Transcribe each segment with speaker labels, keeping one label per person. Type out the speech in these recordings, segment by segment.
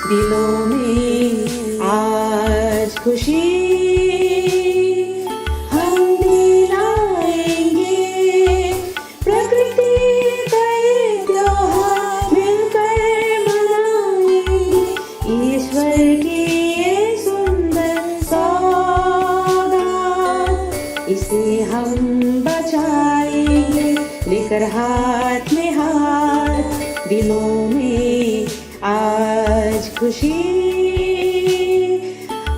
Speaker 1: दिलों में आज खुशी हम दिलाएंगे, प्रकृति का ये त्योहार मिलकर मनाएंगे, ईश्वर की ये सुंदर सौगात, इसे हम बचाएंगे लेकर हाथ में हाथ। दिलों में आज खुशी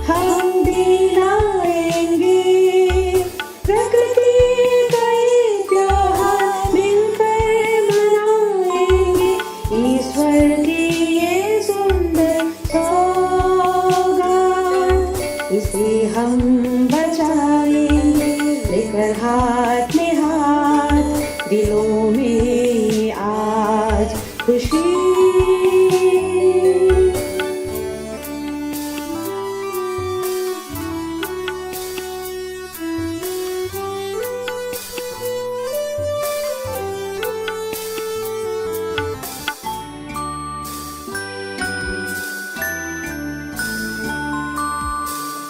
Speaker 1: हम दिलाएंगे, प्रकृति का ये त्योहार मिलकर मनाएंगे, ईश्वर की ये सुंदर सौगात, इसे हम बचाएंगे लेकर हाथ में हाथ। दिलों में आज खुशी।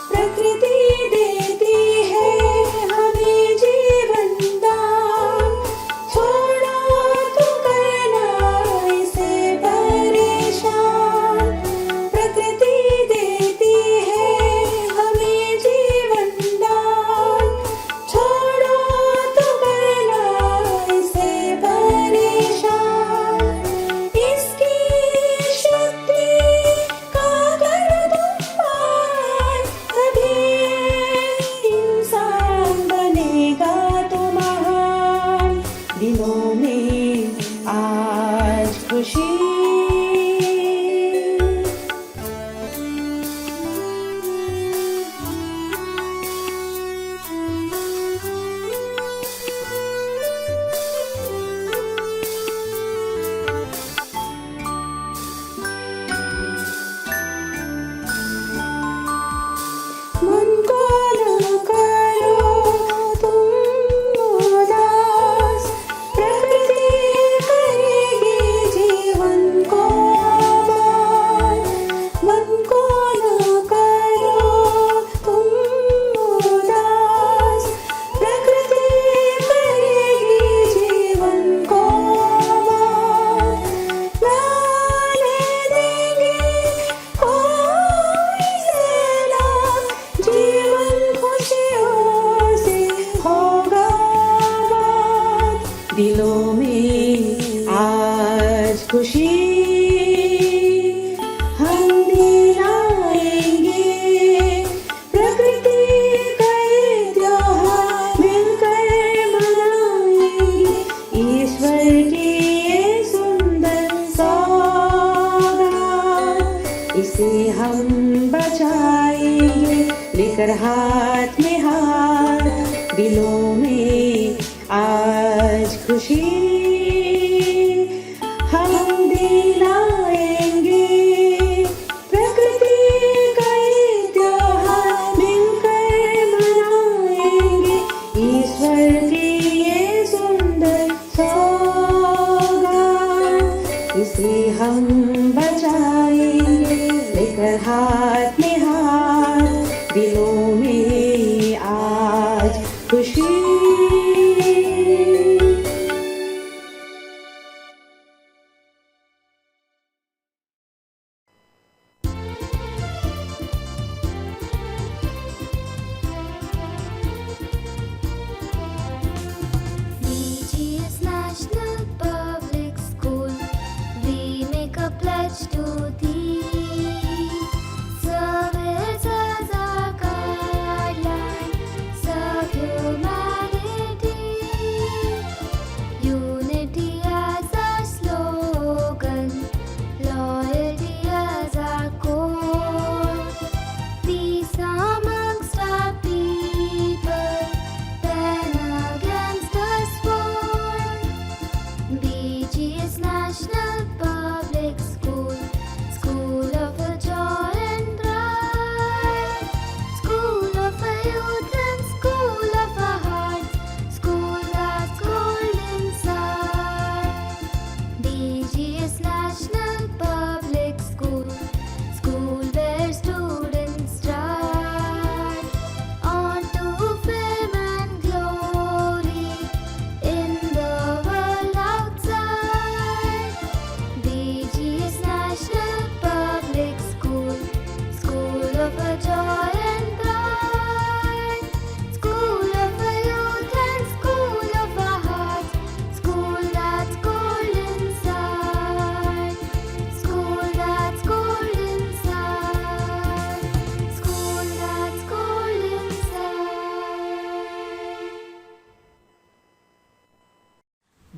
Speaker 1: प्रकृति देती है हमें जीवन दान, छोड़ो तो करना इसे परेशान। प्रकृति देती है हमें जीवन दान, छोड़ो तो करना इसे परेशान। इसकी शक्ति का करो तुम पार, तभी इंसान बनेगा तो महान। दिलों में आज खुशी। मन को न करो तुम उदास, प्रकृति करेगी जीवन को आबाद। मन को न करो तुम उदास, प्रकृति करेगी जीवन को आबाद। लाने देंगे कोई सेना, जीवन खुशियों से होगा आबाद। दिलों में आज खुशी हम दिलाएंगे, प्रकृति का ये त्योहार मिलकर मनाएंगे, ईश्वर की ये सुंदर सौगात, इसे हम बचाएंगे लेकर हाथ में हाथ। दिलों में आज खुशी हम दिलाएंगे, प्रकृति का ये त्योहार मिलकर मनाएंगे, ईश्वर की ये सुंदर सौगात, इसे हम बचाएंगे लेकर हाथ में हाथ। दिलों में आज खुशी।
Speaker 2: VGS National Public School, we make a pledge to thee.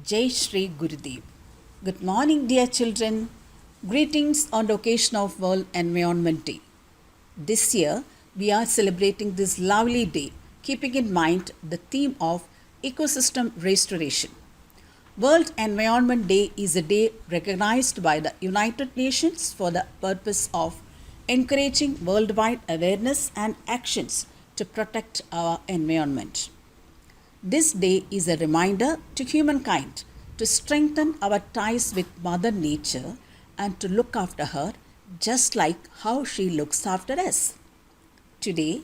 Speaker 3: Jai Shri Gurudev. Good morning, dear children. Greetings on the occasion of World Environment Day. This year, we are celebrating this lovely day, keeping in mind the theme of ecosystem restoration. World Environment Day is a day recognized by the United Nations for the purpose of encouraging worldwide awareness and actions to protect our environment. This day is a reminder to humankind to strengthen our ties with Mother Nature and to look after her just like how she looks after us. Today,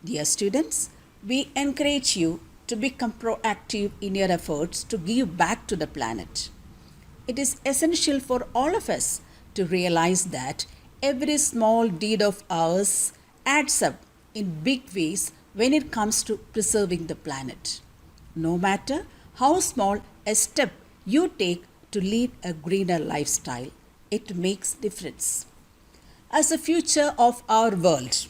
Speaker 3: dear students, we encourage you to become proactive in your efforts to give back to the planet. It is essential for all of us to realize that every small deed of ours adds up in big ways when it comes to preserving the planet. No matter how small a step you take to lead a greener lifestyle, it makes difference. As the future of our world,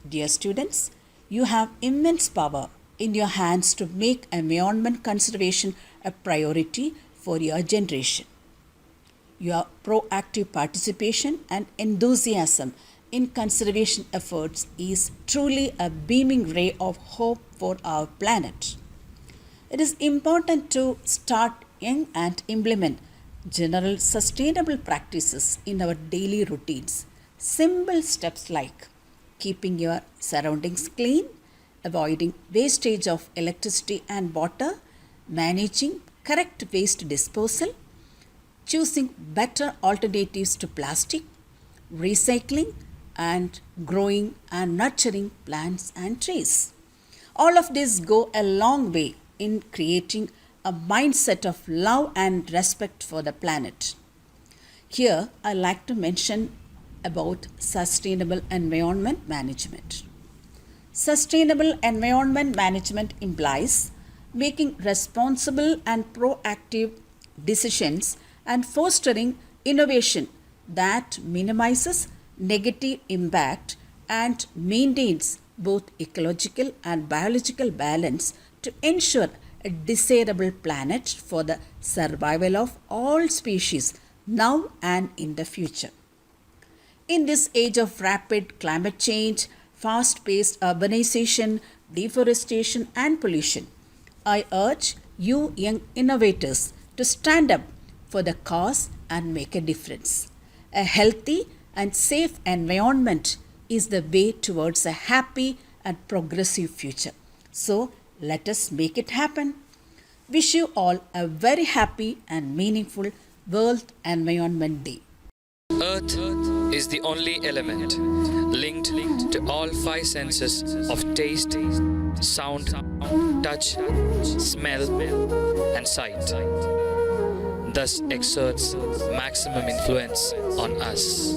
Speaker 3: dear students, you have immense power in your hands to make environment conservation a priority for your generation. Your proactive participation and enthusiasm in conservation efforts is truly a beaming ray of hope for our planet. It is important to start young and implement general sustainable practices in our daily routines. Simple steps like keeping your surroundings clean, avoiding wastage of electricity and water, managing correct waste disposal, choosing better alternatives to plastic, recycling, and growing and nurturing plants and trees. All of these go a long way in creating a mindset of love and respect for the planet. Here, I like to mention about sustainable environment management. Sustainable environment management implies making responsible and proactive decisions and fostering innovation that minimizes negative impact and maintains both ecological and biological balance to ensure a desirable planet for the survival of all species now and in the future. In this age of rapid climate change, fast-paced urbanization, deforestation and pollution, I urge you young innovators to stand up for the cause and make a difference. A healthy and safe environment is the way towards a happy and progressive future. So, let us make it happen. Wish you all a very happy and meaningful World Environment Day.
Speaker 4: Earth is the only element linked to all five senses of taste, sound, touch, smell, and sight. Thus exerts maximum influence on us.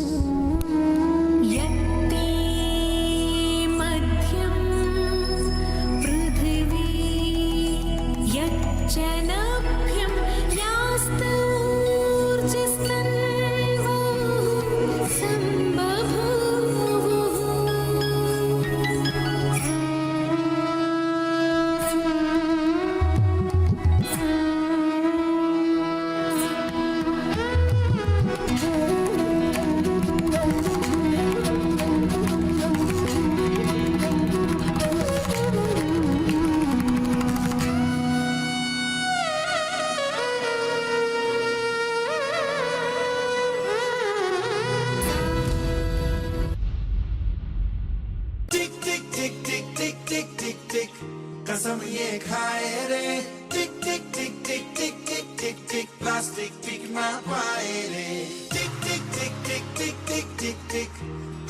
Speaker 5: कसम ये खाए रे टिक टिक टिक टिक टिक टिक टिक टिक plastic टिक ना पाए रे टिक टिक टिक टिक टिक टिक टिक टिक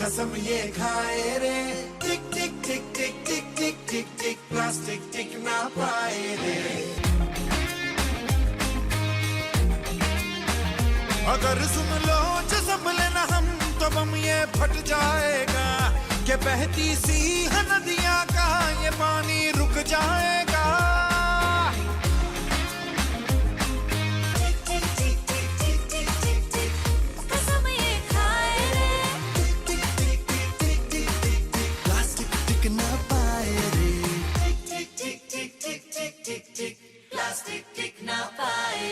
Speaker 5: कसम ये खाए रे टिक टिक टिक टिक टिक टिक टिक टिक प्लास्टिक टिक ना पाए रे। अगर सुन लो जो संभले ना हम तो बम ये फट जाएगा कि बहती सी नदियां का ये पानी रुक जाएगा।
Speaker 2: कसम ये खाए रे
Speaker 5: प्लास्टिक टिक ना पाए रे प्लास्टिक टिक ना पाए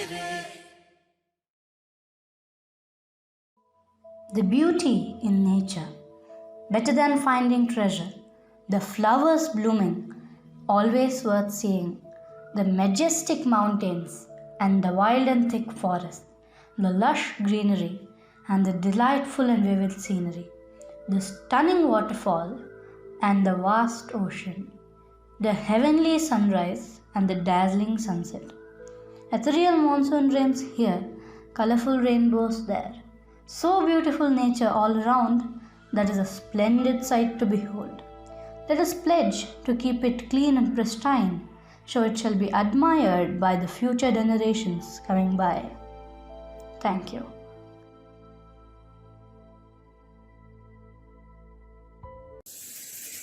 Speaker 6: the beauty in nature. Better than finding treasure, the flowers blooming, always worth seeing, the majestic mountains and the wild and thick forest, the lush greenery and the delightful and vivid scenery, the stunning waterfall and the vast ocean, the heavenly sunrise and the dazzling sunset. Ethereal monsoon rains here, colorful rainbows there. So beautiful nature all around that is a splendid sight to behold. Let us pledge to keep it clean and pristine, so it shall be admired by the future generations coming by. Thank you.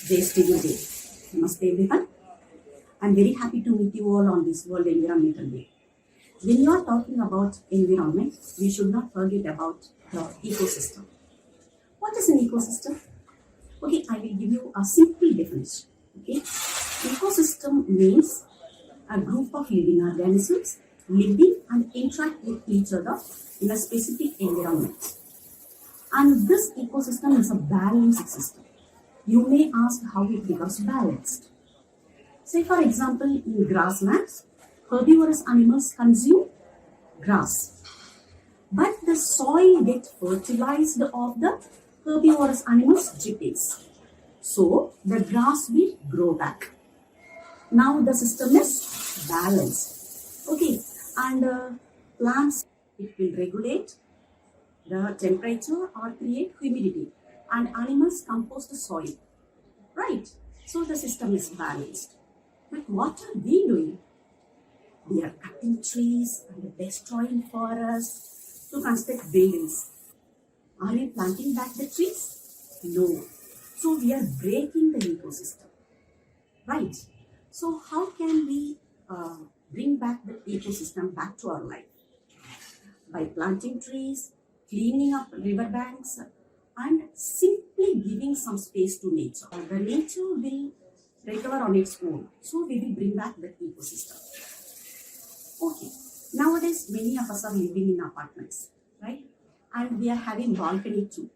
Speaker 7: Jai Shri Guru Dev. Namaste everyone. I'm very happy to meet you all on this World Environmental Day. When you are talking about environment, we should not forget about the ecosystem. What is an ecosystem? Okay, I will give you a simple definition. Okay, ecosystem means a group of living organisms living and interact with each other in a specific environment. And this ecosystem is a balanced system. You may ask how it becomes balanced. Say for example, in grasslands, herbivorous animals consume grass. But the soil gets fertilized of the herbivorous animals' GPs. So the grass will grow back. Now the system is balanced. Okay, and plants, it will regulate the temperature or create humidity, and animals compost the soil. Right? So the system is balanced. But what are we doing? We are cutting trees and destroying forests to construct buildings. Are we planting back the trees? No. So we are breaking the ecosystem. Right? So how can we bring back the ecosystem back to our life? By planting trees, cleaning up riverbanks, and simply giving some space to nature. The nature will recover on its own. So we will bring back the ecosystem. Okay. Nowadays, many of us are living in apartments, right? And we are having balcony too.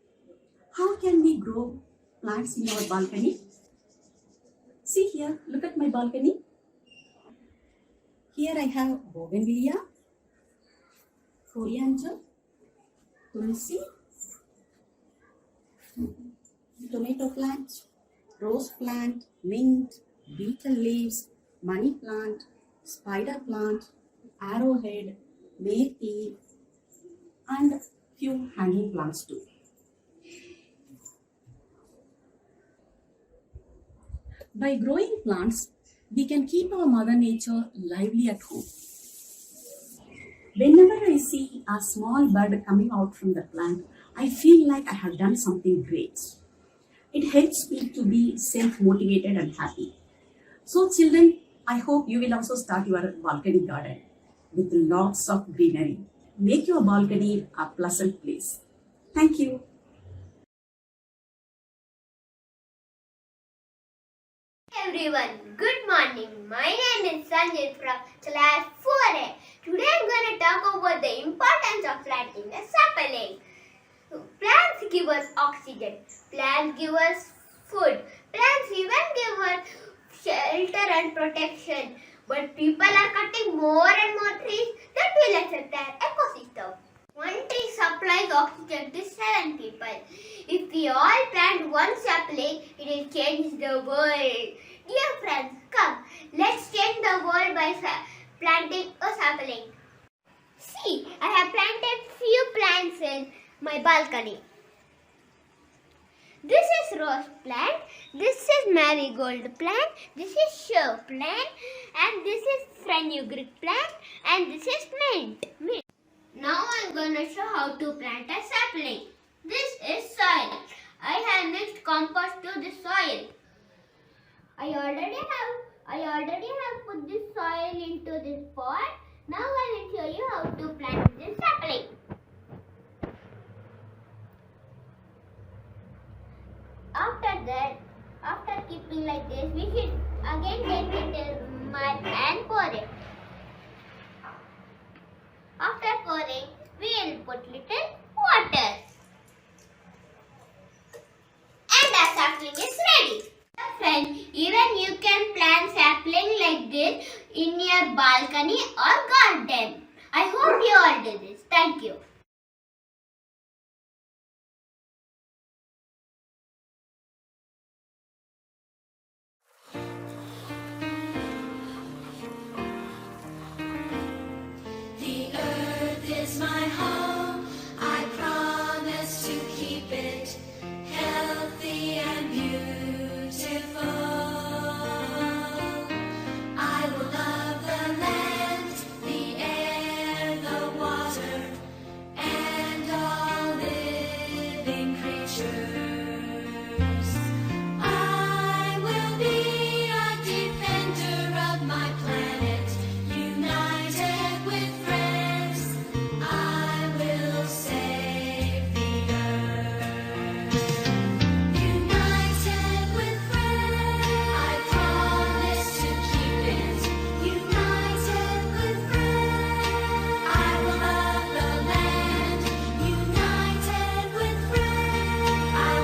Speaker 7: How can we grow plants in our balcony? See here, look at my balcony. Here I have bougainvillea, coriander, tulsi, tomato plant, rose plant, mint, beetle leaves, money plant, spider plant, arrowhead, methi, and few hanging plants too. By growing plants, we can keep our mother nature lively at home. Whenever I see a small bud coming out from the plant, I feel like I have done something great. It helps me to be self-motivated and happy. So children, I hope you will also start your balcony garden with lots of greenery. Make your balcony a pleasant place. Thank you.
Speaker 8: Everyone, good morning. My name is Sanjit from class 4A. Today I'm going to talk about the importance of planting a sapling. Plants give us oxygen. Plants give us food. Plants even give us shelter and protection. But people are cutting more and more trees that will affect our ecosystem. One tree supplies oxygen to 7 people. If we all plant one sapling, it will change the world. Dear friends, come, let's change the world by planting a sapling. See, I have planted few plants in my balcony. This is rose plant, this is marigold plant, this is show plant, and this is fenugreek plant, and this is mint. Now I'm going to show how to plant a sapling. This is soil. I have mixed compost to the soil. I already have put this soil into this pot. Now I will show you how to plant this sapling. After that, after keeping like this, we should again get little mud and pour it. After pouring, we will put little water. it in your balcony or garden. I hope you all do this. Thank you.
Speaker 2: The earth is my home. I promise to keep it healthy and beautiful. I will love the land, the air, the water, and all living creatures. I will be a defender of my planet, united with friends. I will save the earth. United with friends, I promise to keep it. United with friends, I will love the land. United with friends, I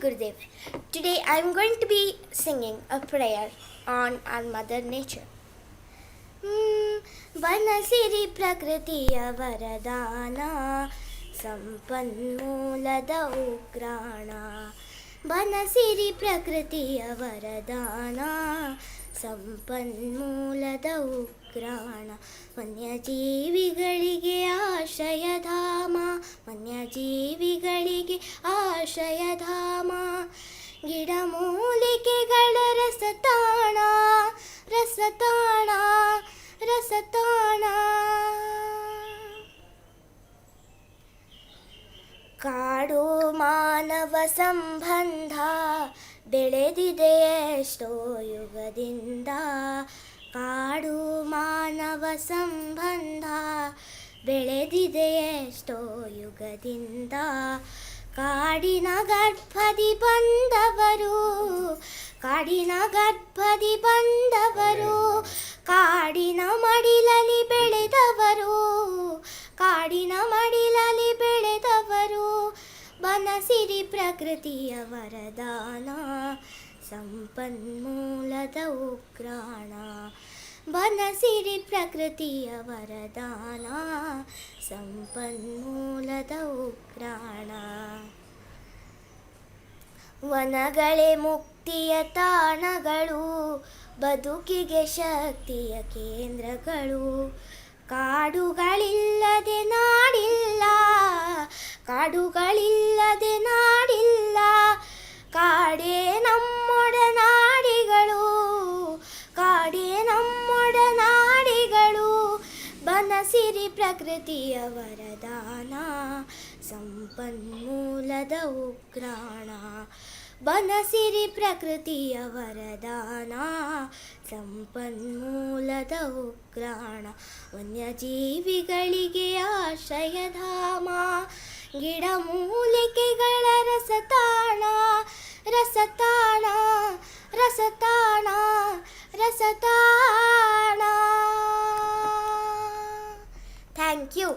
Speaker 8: Gurudev. Today I am going to be singing a prayer on our Mother Nature. Vanasiri ಪ್ರಕೃತಿಯ ವರದಾನ ಸಂಪನ್ಮೂಲದ ಉಗ್ರಾಣ ವನಸಿರಿ ಪ್ರಕೃತಿಯ ವರದಾನ ಸಂಪನ್ಮೂಲದ ಉಗ್ರಾಣ ವನ್ಯಜೀವಿಗಳಿಗೆ ಆಶ್ರಯಧಾಮ ವನ್ಯಜೀವಿಗಳಿಗೆ ಆಶ್ರಯಧಾಮ ಗಿಡಮೂಲಿಕೆಗಳ ರಸತಾಣ ರಸತಾಣ ರಸತಾಣ ಕಾಡು ಮಾನವ ಸಂಬಂಧ ಬೆಳೆದಿದೆ ಎಷ್ಟೋ ಯುಗದಿಂದ ಕಾಡು ಮಾನವ ಸಂಬಂಧ ಬೆಳೆದಿದೆ ಎಷ್ಟೋ ಯುಗದಿಂದ ಕಾಡಿನ ಗರ್ಭದಿ ಬಂದವರು ಕಾಡಿನ ಗರ್ಭದಿ ಬಂದವರು ಕಾಡಿನ ಮಡಿಲಲ್ಲಿ ಬೆಳೆದವರು ಕಾಡಿನ ಮಡಿಲಲ್ಲಿ ಬೆಳೆದವರು ಬನಸಿರಿ ಪ್ರಕೃತಿಯ ವರದಾನ ಸಂಪನ್ಮೂಲದ ಉಗ್ರಾಣ ಬನಸಿರಿ ಪ್ರಕೃತಿಯ ವರದಾನ ಸಂಪನ್ಮೂಲದ ಉಗ್ರಾಣ ವನಗಳೇ ಮುಕ್ತಿಯ ತಾಣಗಳು ಬದುಕಿಗೆ ಶಕ್ತಿಯ ಕೇಂದ್ರಗಳು ಕಾಡುಗಳಿಲ್ಲದೆ ನಾಡಿಲ್ಲ ಕಾಡುಗಳಿಲ್ಲದೆ ನಾಡಿಲ್ಲ ಕಾಡೇ ನಮ್ಮೊಡನಾಡಿಗಳು ಕಾಡೇ ನಮ್ಮೊಡನಾಡಿಗಳು ಬನಸಿರಿ ಪ್ರಕೃತಿಯ ವರದಾನ ಸಂಪನ್ಮೂಲದ ಉಗ್ರಾಣ ಬನಸಿರಿ ಪ್ರಕೃತಿಯ ವರದಾನ ಸಂಪನ್ಮೂಲದ ಉಗ್ರಾಣ ವನ್ಯಜೀವಿಗಳಿಗೆ ಆಶ್ರಯಧಾಮ ಗಿಡಮೂಲಿಕೆಗಳ ರಸತಾಣ ರಸತಾಣ ರಸತಾಣ ರಸತಾಣ thank you.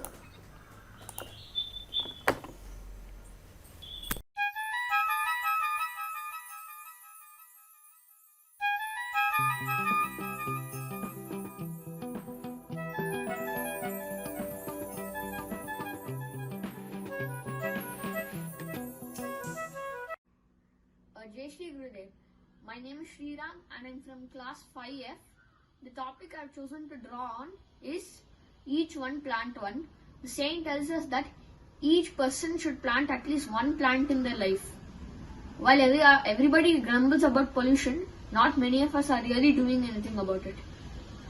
Speaker 9: Jai Shri Gurudev. My name is Sriram and I'm from class 5F. The topic I've chosen to draw on is each one plant one. The saying tells us that each person should plant at least one plant in their life. While everybody grumbles about pollution, not many of us are really doing anything about it.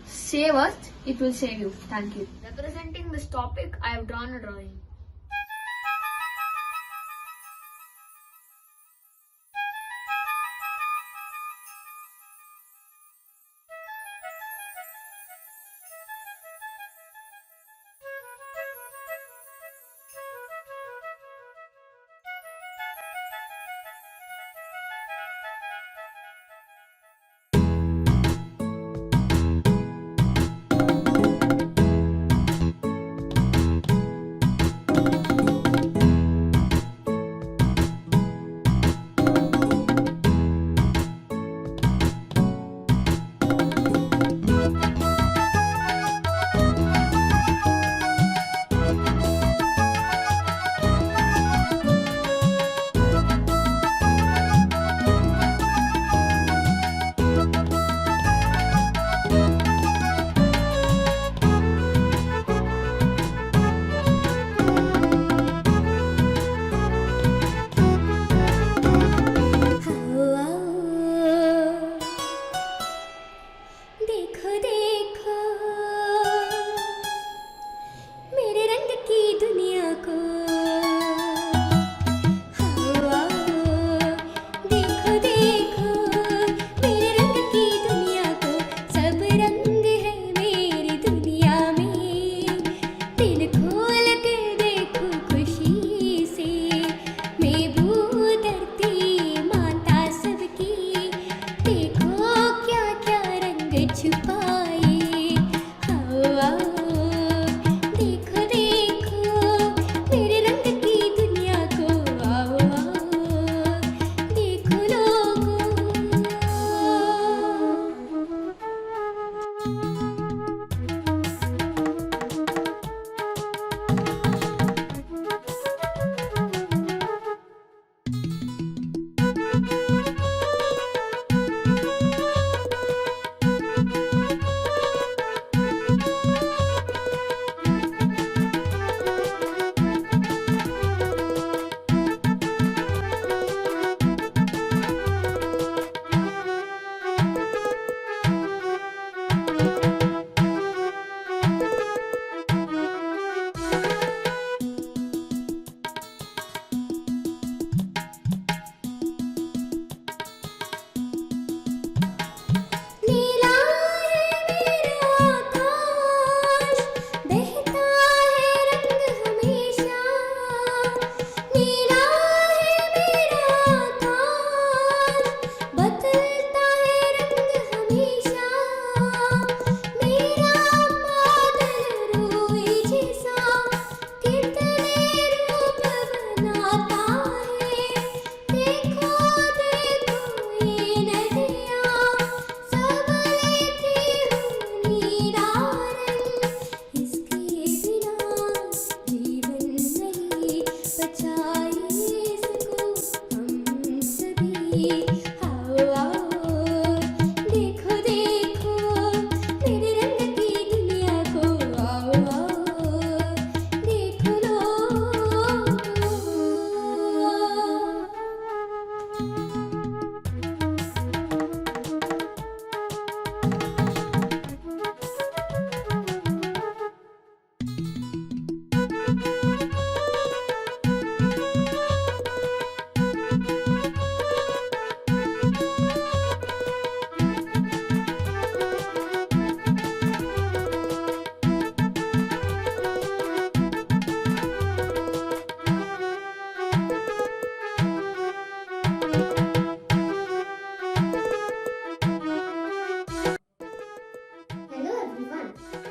Speaker 9: Save Earth, it will save you. Thank you. Representing this topic, I have drawn a drawing.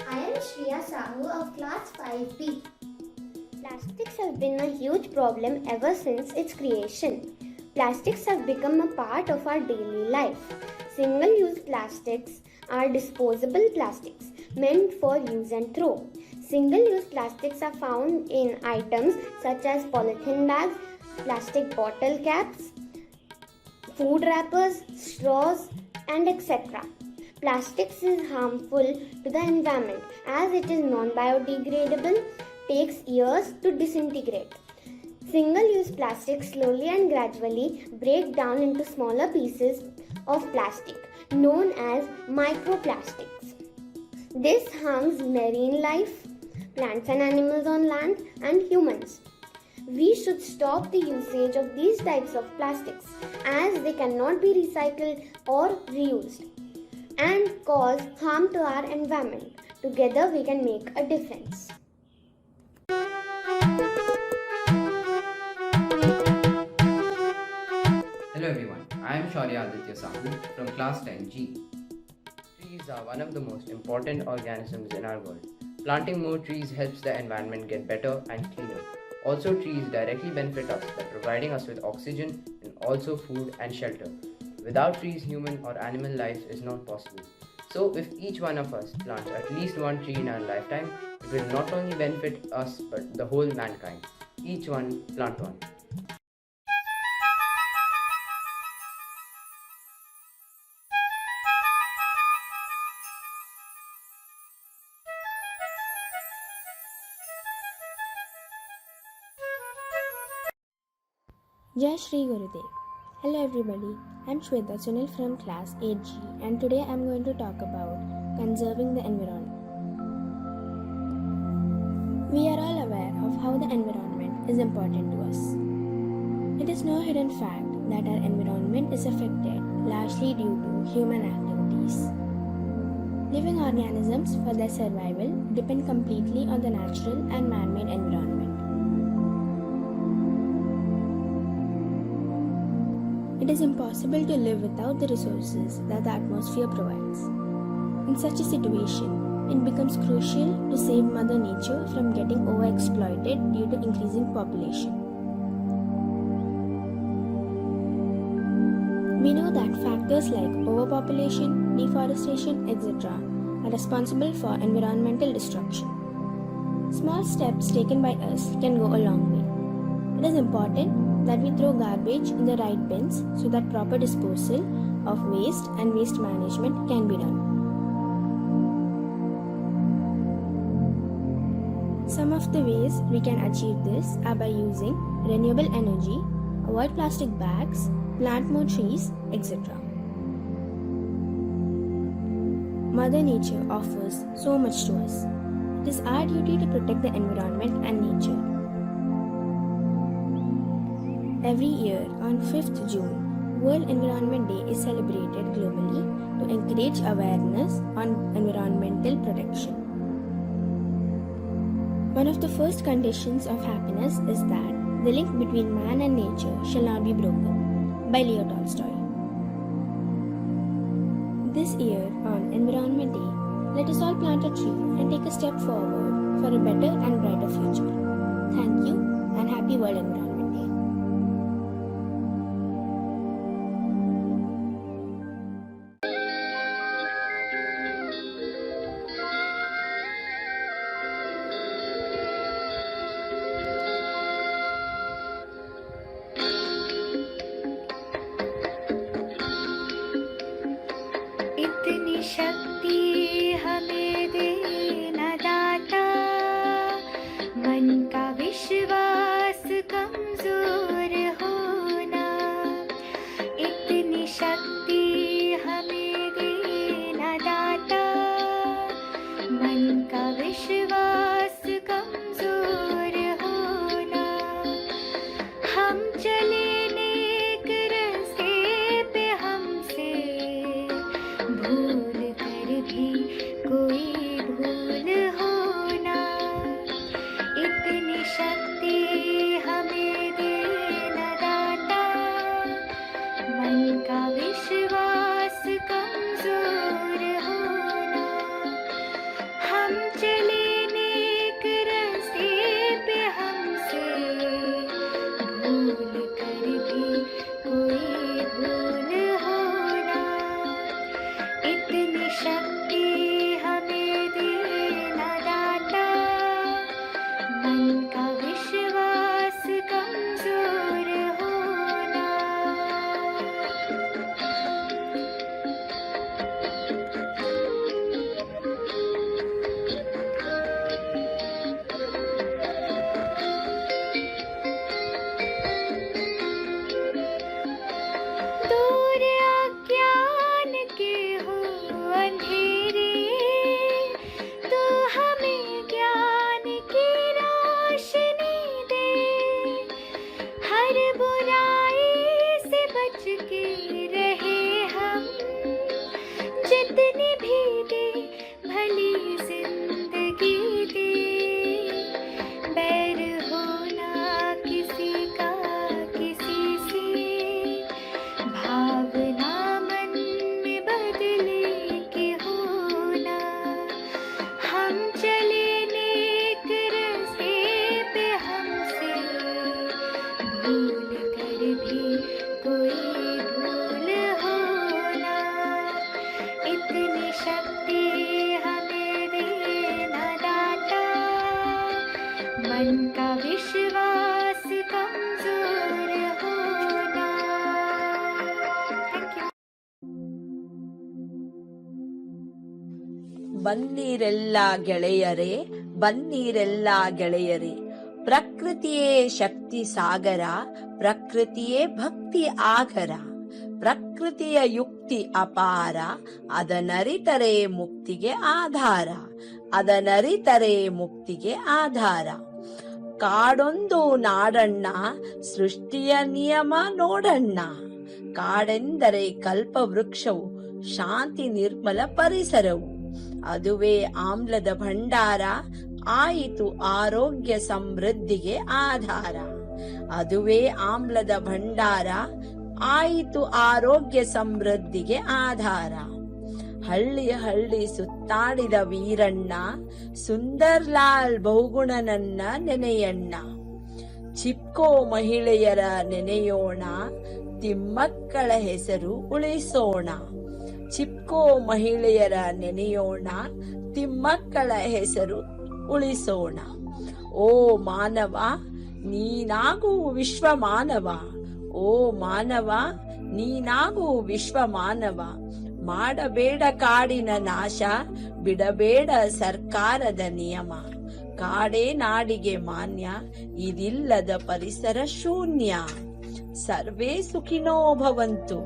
Speaker 8: I am Shriya Sahu of class 5B. Plastics have been a huge problem ever since its creation. Plastics have become a part of our daily life. Single-use plastics are disposable plastics meant for use and throw. Single-use plastics are found in items such as polythene bags, plastic bottle caps, food wrappers, straws, and etc. Plastics is harmful to the environment as it is non-biodegradable, takes years to disintegrate. Single-use plastics slowly and gradually break down into smaller pieces of plastic known as microplastics. This harms marine life, plants and animals on land, and humans. We should stop the usage of these types of plastics as they cannot be recycled or reused and cause harm to our environment. Together we can make a difference.
Speaker 10: Hello everyone, I am Shaurya Aditya Sahu from class 10G. Trees are one of the most important organisms in our world. Planting more trees helps the environment get better and cleaner. Also, trees directly benefit us by providing us with oxygen and also food and shelter. Without trees, human or animal life is not possible. So, if each one of us plants at least one tree in our lifetime, it will not only benefit us but the whole mankind. Each one plant one.
Speaker 11: Jai Shri Gurudev. Hello everybody, I am Shweta Sunil from class 8G and today I am going to talk about conserving the environment. We are all aware of how the environment is important to us. It is no hidden fact that our environment is affected largely due to human activities. Living organisms for their survival depend completely on the natural and man-made environment. It is impossible to live without the resources that the atmosphere provides. In such a situation, it becomes crucial to save Mother Nature from getting overexploited due to increasing population. We know that factors like overpopulation, deforestation, etc. are responsible for environmental destruction. Small steps taken by us can go a long way. It is important that we throw garbage in the right bins so that proper disposal of waste and waste management can be done. Some of the ways we can achieve this are by using renewable energy, avoid plastic bags, plant more trees, etc. Mother Nature offers so much to us. It is our duty to protect the environment and nature. Every year on 5th June, World Environment Day is celebrated globally to encourage awareness on environmental protection. One of the first conditions of happiness is that the link between man and nature shall not be broken, by Leo Tolstoy. This year on Environment Day, let us all plant a tree and take a step forward for a better and brighter future. Thank you and happy World Environment Day.
Speaker 2: इतनी शक्ति हमें देना दाता, मन का विश्वास कमजोर होना। इतनी शक्ति हमें देना दाता, मन का विश्वास कमजोर होना। हम चले नेक रास्ते पे, हमसे भूल कर भी कोई भूल होना। इतनी शक्ति हमें देना दाता, मन का विश्वास कमजोर होना। हम चले नेक रास्ते पे हमसे भूल कर भी कोई भूल होना, इतनी शक्ति हमें देना दाता, मन का विश्वास कमजोर होना। दूर अज्ञान के हो अंधेरे, तो हमें ज्ञान की रोशनी दे, हर बुराई से बच के रहे हम, जितनी भी दे भली जिंदगी दे, बैर होना किसी का किसी से, भावना मन में बदले के होना, हम चले नेक रास्ते पे हमसे भूल कर भी कोई भूल होना, इतनी शक्ति हमें देना दाता, मन का विश्वास कमजोर होना। Thank you.
Speaker 12: ಬನ್ನಿರೆಲ್ಲ ಗೆಳೆಯರೇ, ಬನ್ನಿರೆಲ್ಲ ಗೆಳೆಯರೇ, ಪ್ರಕೃತಿಯೇ ಶಕ್ತಿ ಸಾಗರ, ಪ್ರಕೃತಿಯೇ ಭಕ್ತಿ ಆಗರ, ಪ್ರಕೃತಿಯ ಯುಕ್ತಿ ಅಪಾರ, ಅದನರಿತರೆ ಮುಕ್ತಿಗೆ ಆಧಾರ, ಅದನರಿತರೆ ಮುಕ್ತಿಗೆ ಆಧಾರ. ಕಾಡೊಂದು ನಾಡಣ್ಣ, ಸೃಷ್ಟಿಯ ನಿಯಮ ನೋಡಣ್ಣ, ಕಾಡೆಂದರೆ ಕಲ್ಪವೃಕ್ಷವು, ಶಾಂತಿ ನಿರ್ಮಲ ಪರಿಸರವು, ಅದುವೇ ಆಮ್ಲದ ಭಂಡಾರ, ಆಯಿತು ಆರೋಗ್ಯ ಸಮೃದ್ಧಿಗೆ ಆಧಾರ, ಅದುವೇ ಆಮ್ಲದ ಭಂಡಾರ, ಆಯಿತು ಆರೋಗ್ಯ ಸಮೃದ್ಧಿಗೆ ಆಧಾರ. ಹಳ್ಳಿ ಹಳ್ಳಿ ಸುತ್ತಾಡಿದ ವೀರಣ್ಣ, ಸುಂದರ್ಲಾಲ್ ಬಹುಗುಣನನ್ನ ನೆನೆಯಣ್ಣ, ಚಿಪ್ಕೋ ಮಹಿಳೆಯರ ನೆನೆಯೋಣ, ತಿಮ್ಮಕ್ಕಳ ಹೆಸರು ಉಳಿಸೋಣ, ಚಿಪ್ಕೋ ಮಹಿಳೆಯರ ನೆನೆಯೋಣ, ತಿಮ್ಮಕ್ಕಳ ಹೆಸರು ಉಳಿಸೋಣ. ಓ ಮಾನವ ನೀನಾಗೂ ವಿಶ್ವ ಮಾನವ, ಓ ಮಾನವ ನೀನಾಗೂ ವಿಶ್ವ ಮಾನವ, ಮಾಡಬೇಡ ಕಾಡಿನ ನಾಶ, ಬಿಡಬೇಡ ಸರ್ಕಾರದ ನಿಯಮ, ಕಾಡೇ ನಾಡಿಗೆ ಮಾನ್ಯ, ಇದಿಲ್ಲದ ಪರಿಸರ ಶೂನ್ಯ. ಸರ್ವೇ ಸುಖಿನೋ ಭವಂತು,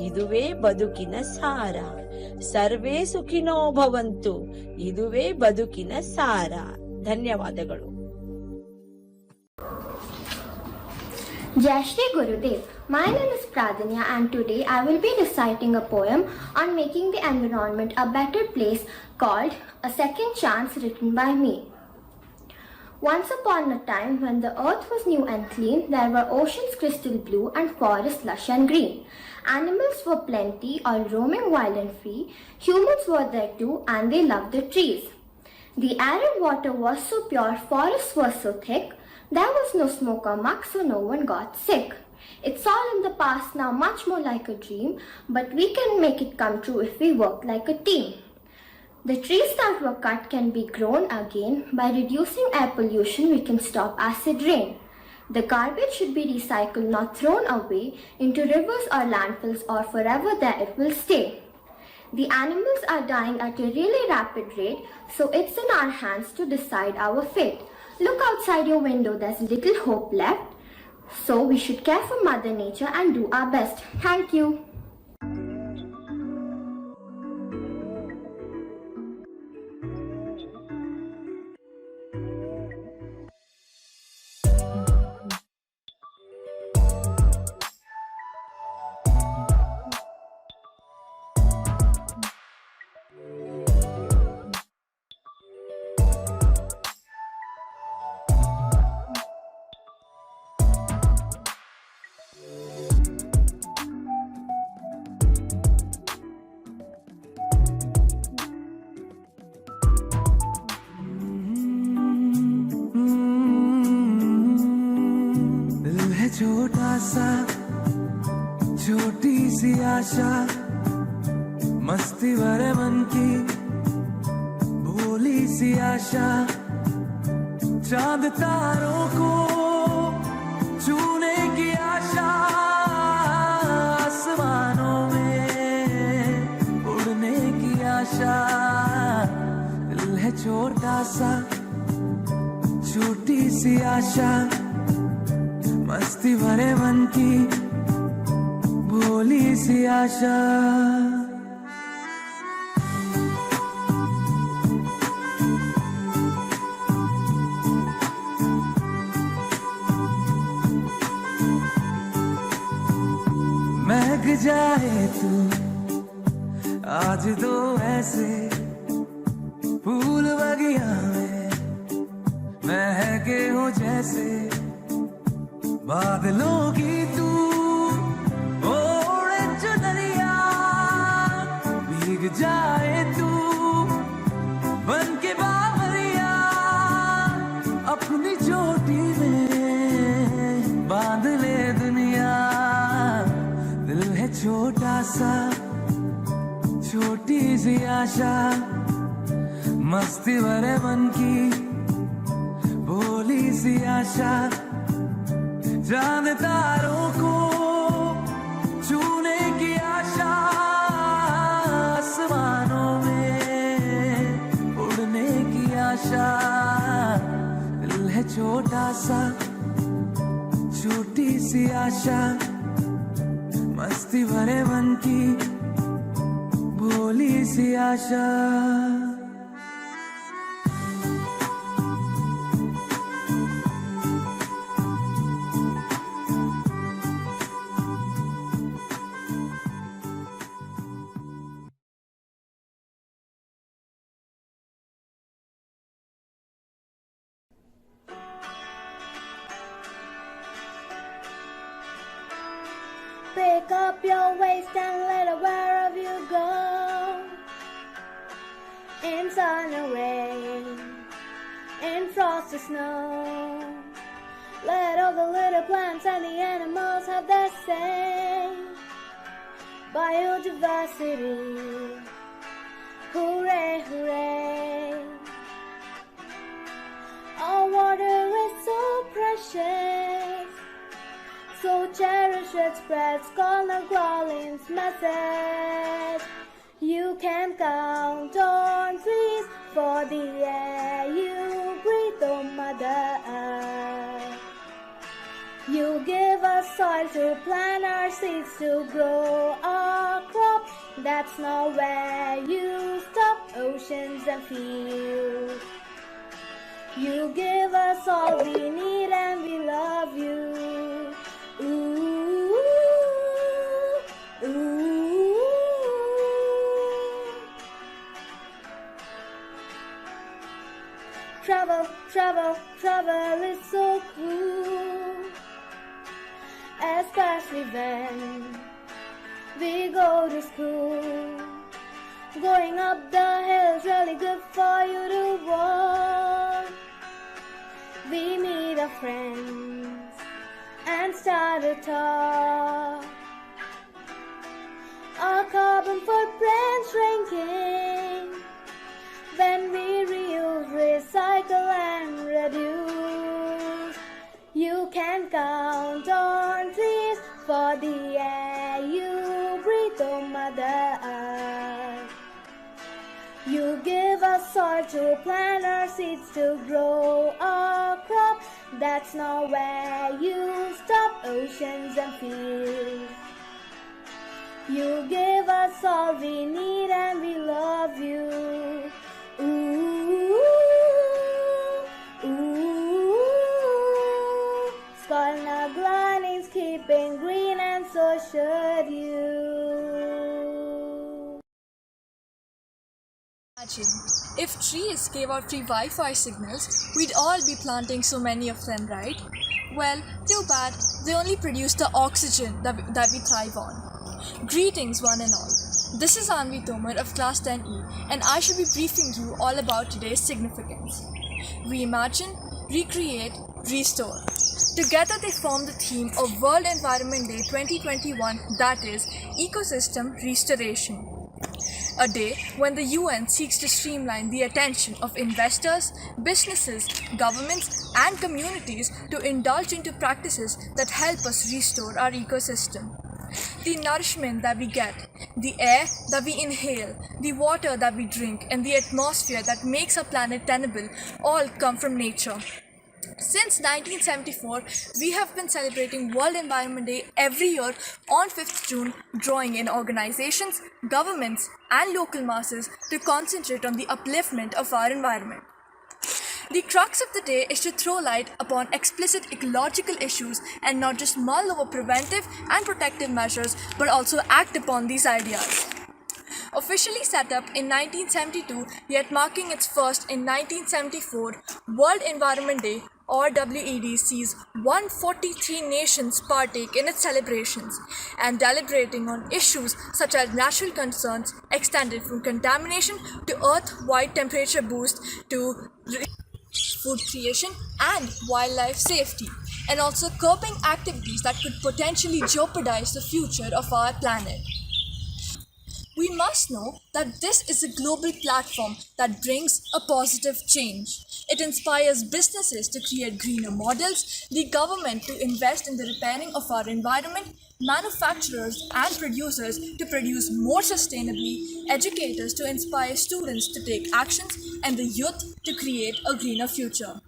Speaker 12: ಇದುವೇ ಬದುಕಿನ ಸಾರ, ಸರ್ವೇ ಸುಖಿನೋ ಭವಂತು, ಇದುವೇ ಬದುಕಿನ ಸಾರ. ಧನ್ಯವಾದಗಳು.
Speaker 8: Jai Shri Gurudev. My name is Pradanya and today I will be reciting a poem on making the environment a better place called A Second Chance, written by me. Once upon a time when the earth was new and clean, there were oceans crystal blue and forests lush and green. Animals were plenty, all roaming wild and free. Humans were there too and they loved the trees. The air and water was so pure, forests were so thick, there was no smoke or muck, so no one got sick. It's all in the past now, much more like a dream, but we can make it come true if we work like a team. The trees that were cut can be grown again. By reducing air pollution, we can stop acid rain. The garbage should be recycled, not thrown away into rivers or landfills, or forever there it will stay. The animals are dying at a really rapid rate, so it's in our hands to decide our fate. Look outside your window, there's little hope left. So we should care for Mother Nature and do our best. Thank you.
Speaker 5: छोटा सा छोटी सी आशा मस्ती भरे मन की भोली सी आशा चांद तारों को छूने की आशा आसमानों में उड़ने की आशा दिल है छोटा सा छोटी सी आशा मस्ती भरे मन की भोली सी आशा महक जाए तू आज तो ऐसे फूल बगिया में महके हो जैसे बादलों की तू ओढ़े चुनरिया भीग जाए तू बन के बावरिया अपनी चोटी में बांध ले दुनिया दिल है छोटा सा छोटी सी आशा मस्ती भरे मन की भोली सी आशा चांद तारों को छूने की आशा आसमानों में उड़ने की आशा दिल है छोटा सा छोटी सी आशा मस्ती भरे मन की भोली सी आशा
Speaker 11: Pick up your waist and let it wherever you go. In sun or rain, in frost or snow. Let all the little plants and the animals have their say. Biodiversity, hooray, hooray. Our water is so precious, so cherish it, spread Scholar Grawling's message. You can count on trees for the air you breathe, oh Mother Earth. You give us soil to plant our seeds to grow our crop. That's not where you stop, oceans and fields. You give us all we need and we love you. Ooh, ooh. Travel, travel, travel is so cool, especially when we go to school. Going up the hill's really good for you to walk. We meet our friends and start to talk. Our carbon footprint shrinking when we reuse, recycle and reduce. You can count on trees for the air you breathe, oh Mother Earth. You give us soil to plant our seeds to grow our crop. That's not where you stop, oceans and fields. You give us all we need and we love you. Ooh, ooh. Scholar Grawling's keeping green and so should you.
Speaker 13: Imagine if trees gave out free Wi-Fi signals, we'd all be planting so many of them, right? Well, too bad, they only produce the oxygen that we thrive on. Greetings one and all. This is Anvi Tomar of Class 10E and I shall be briefing you all about today's significance. Reimagine, recreate, restore. Together they form the theme of World Environment Day 2021, that is, Ecosystem Restoration. A day when the UN seeks to streamline the attention of investors, businesses, governments, and communities to indulge into practices that help us restore our ecosystem. The nourishment that we get, the air that we inhale, the water that we drink, and the atmosphere that makes our planet tenable all come from nature. Since 1974, we have been celebrating World Environment Day every year on 5th June, drawing in organizations, governments, and local masses to concentrate on the upliftment of our environment. The crux of the day is to throw light upon explicit ecological issues and not just mull over preventive and protective measures, but also act upon these ideas. Officially set up in 1972, yet marking its first in 1974, World Environment Day or WED sees 143 nations partake in its celebrations and deliberating on issues such as natural concerns extended from contamination to Earth-wide temperature boost to food creation and wildlife safety, and also curbing activities that could potentially jeopardize the future of our planet. We must know that this is a global platform that brings a positive change. It inspires businesses to create greener models, the government to invest in the repairing of our environment, manufacturers and producers to produce more sustainably, educators to inspire students to take actions, and the youth to create a greener future.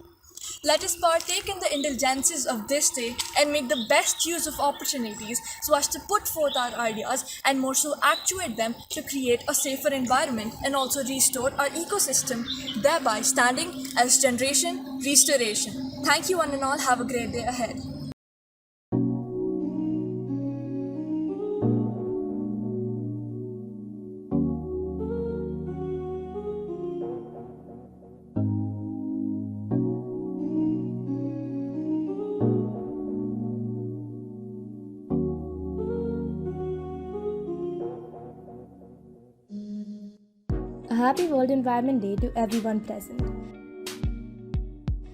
Speaker 13: Let us partake in the indulgences of this day and make the best use of opportunities so as to put forth our ideas and more so actuate them to create a safer environment and also restore our ecosystem, thereby standing as generation restoration. Thank you one and all. Have a great day ahead.
Speaker 11: A happy World Environment Day to everyone present.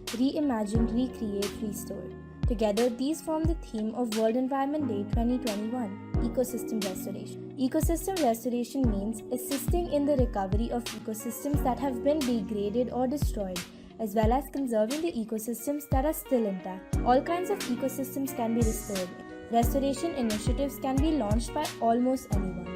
Speaker 11: Reimagine, recreate, restore. Together, these form the theme of World Environment Day 2021, Ecosystem Restoration. Ecosystem restoration means assisting in the recovery of ecosystems that have been degraded or destroyed, as well as conserving the ecosystems that are still intact. All kinds of ecosystems can be restored. Restoration initiatives can be launched by almost anyone.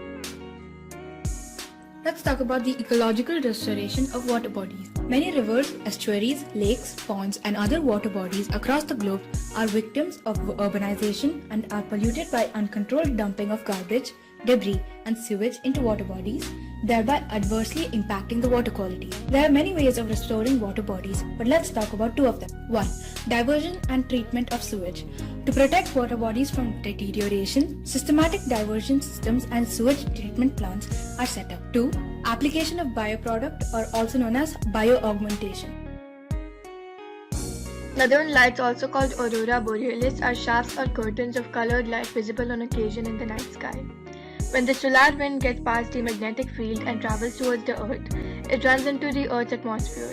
Speaker 14: Let's talk about the ecological restoration of water bodies. Many rivers, estuaries, lakes, ponds, and other water bodies across the globe are victims of urbanization and are polluted by uncontrolled dumping of garbage, debris, and sewage into water bodies, thereby adversely impacting the water quality. There are many ways of restoring water bodies, but let's talk about two of them. 1. Diversion and treatment of sewage. To protect water bodies from deterioration, systematic diversion systems and sewage treatment plants are set up. 2. Application of bioproduct, or also known as bioaugmentation.
Speaker 15: Northern lights, also called aurora borealis, are shafts or curtains of colored light visible on occasion in the night sky. When the solar wind gets past the magnetic field and travels towards the Earth, it runs into the Earth's atmosphere.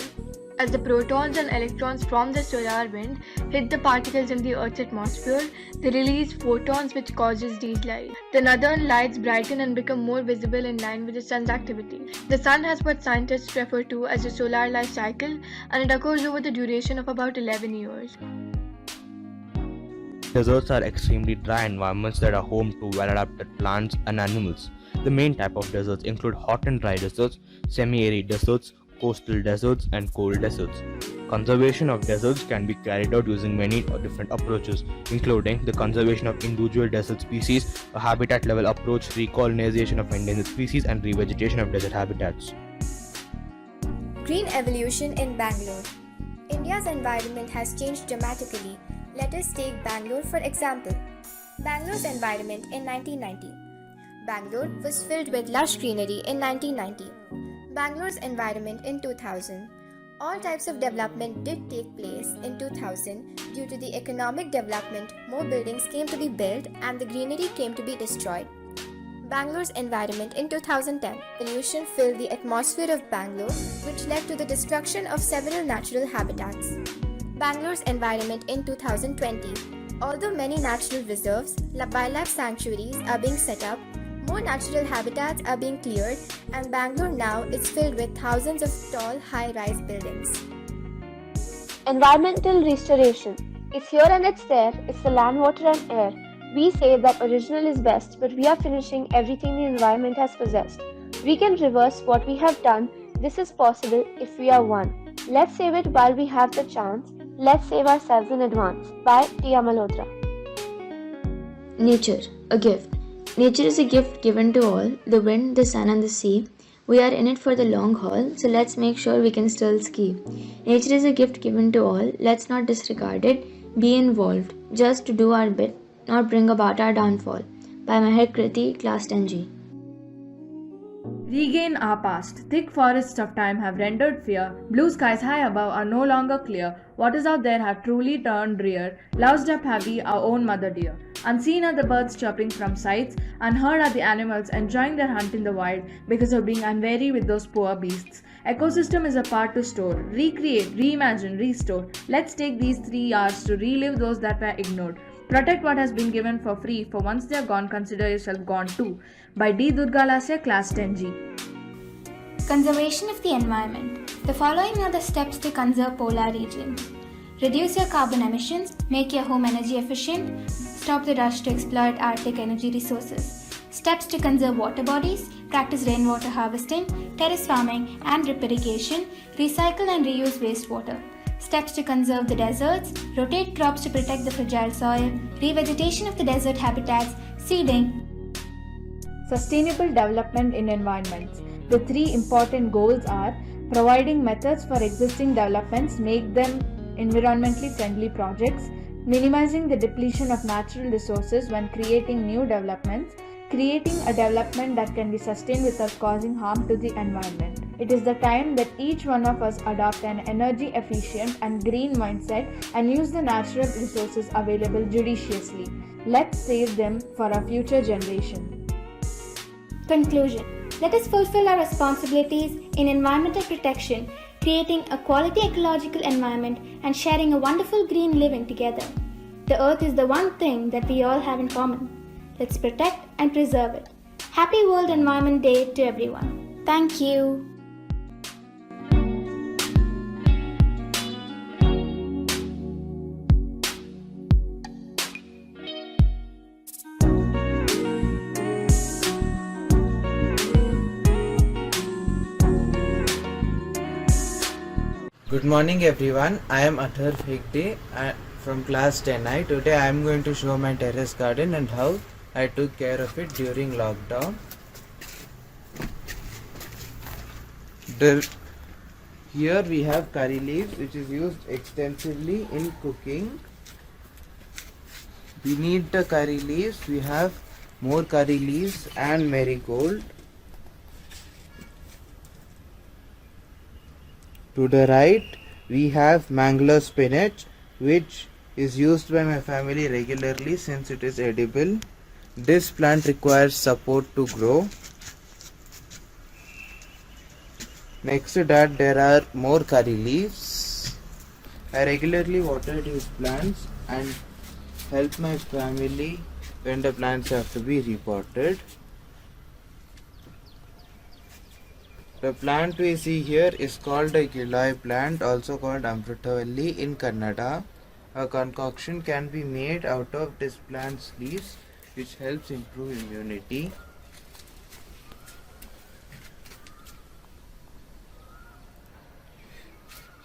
Speaker 15: As the protons and electrons from the solar wind hit the particles in the Earth's atmosphere, they release photons which causes these lights. The northern lights brighten and become more visible in line with the sun's activity. The sun has what scientists refer to as the solar life cycle, and it occurs over the duration of about 11 years.
Speaker 16: Deserts are extremely dry environments that are home to well-adapted plants and animals. The main type of deserts include hot and dry deserts, semi-arid deserts, coastal deserts, and cold deserts. Conservation of deserts can be carried out using many different approaches, including the conservation of individual desert species, a habitat-level approach, recolonization of endangered species, and revegetation of desert habitats.
Speaker 17: Green evolution in Bangalore. India's environment has changed dramatically. Let us take Bangalore for example. Bangalore's environment in 1990. Bangalore was filled with lush greenery in 1990. Bangalore's environment in 2000. All types of development did take place in 2000. Due to the economic development, more buildings came to be built and the greenery came to be destroyed. Bangalore's environment in 2010. Pollution filled the atmosphere of Bangalore, which led to the destruction of several natural habitats. Bangalore's environment in 2020. Although many natural reserves, wildlife sanctuaries are being set up, more natural habitats are being cleared, and Bangalore now is filled with thousands of tall, high-rise buildings.
Speaker 11: Environmental restoration. It's here and it's there. It's the land, water, and air. We say that original is best, but we are finishing everything the environment has possessed. We can reverse what we have done. This is possible if we are one. Let's save it while we have the chance. Let's save ourselves in advance. By Tia Malhotra.
Speaker 18: Nature, a gift. Nature is a gift given to all, the wind, the sun and the sea. We are in it for the long haul, so let's make sure we can still ski. Nature is a gift given to all, let's not disregard it, be involved, just to do our bit, not bring about our downfall. By Meher Kriti, Class 10G.
Speaker 14: Regain our past. Thick forests of time have rendered fear. Blue skies high above are no longer clear. Waters out there have truly turned rear. Loused up have we our own mother dear. Unseen are the birds chirping from sights. Unheard are the animals enjoying their hunt in the wild because of being unwary with those poor beasts. Ecosystem is a part to store, recreate, reimagine, restore. Let's take these 3 hours to relive those that were ignored. Protect what has been given for free, for once they are gone, consider yourself gone too. By D. Durga Lasya, Class 10G.
Speaker 6: Conservation of the environment. The following are the steps to conserve polar regions. Reduce your carbon emissions, make your home energy efficient, stop the rush to exploit Arctic energy resources. Steps to conserve water bodies, practice rainwater harvesting, terrace farming and drip irrigation, recycle and reuse wastewater. Steps to conserve the deserts, rotate crops to protect the fragile soil, revegetation of the desert habitats, seeding.
Speaker 14: Sustainable development in environments. The 3 important goals are providing methods for existing developments, make them environmentally friendly projects, minimizing the depletion of natural resources when creating new developments, creating a development that can be sustained without causing harm to the environment. It is the time that each one of us adopt an energy efficient and green mindset and use the natural resources available judiciously. Let's save them for our future generation.
Speaker 6: Conclusion. Let us fulfill our responsibilities in environmental protection, creating a quality ecological environment and sharing a wonderful green living together. The earth is the one thing that we all have in common. Let's protect and preserve it. Happy World Environment Day to everyone. Thank you.
Speaker 19: Good morning everyone, I am Athar Hegde from class 10I. Today I am going to show my terrace garden and how I took care of it during lockdown. Here we have curry leaves which is used extensively in cooking. Beneath the curry leaves we have more curry leaves and marigold. To the right, we have Mangalore spinach, which is used by my family regularly since it is edible. This plant requires support to grow. Next to that, there are more curry leaves. I regularly water these plants and help my family when the plants have to be repotted. The plant we see here is called a Giloy plant, also called Amrutavalli in Kannada. A concoction can be made out of this plant's leaves, which helps improve immunity.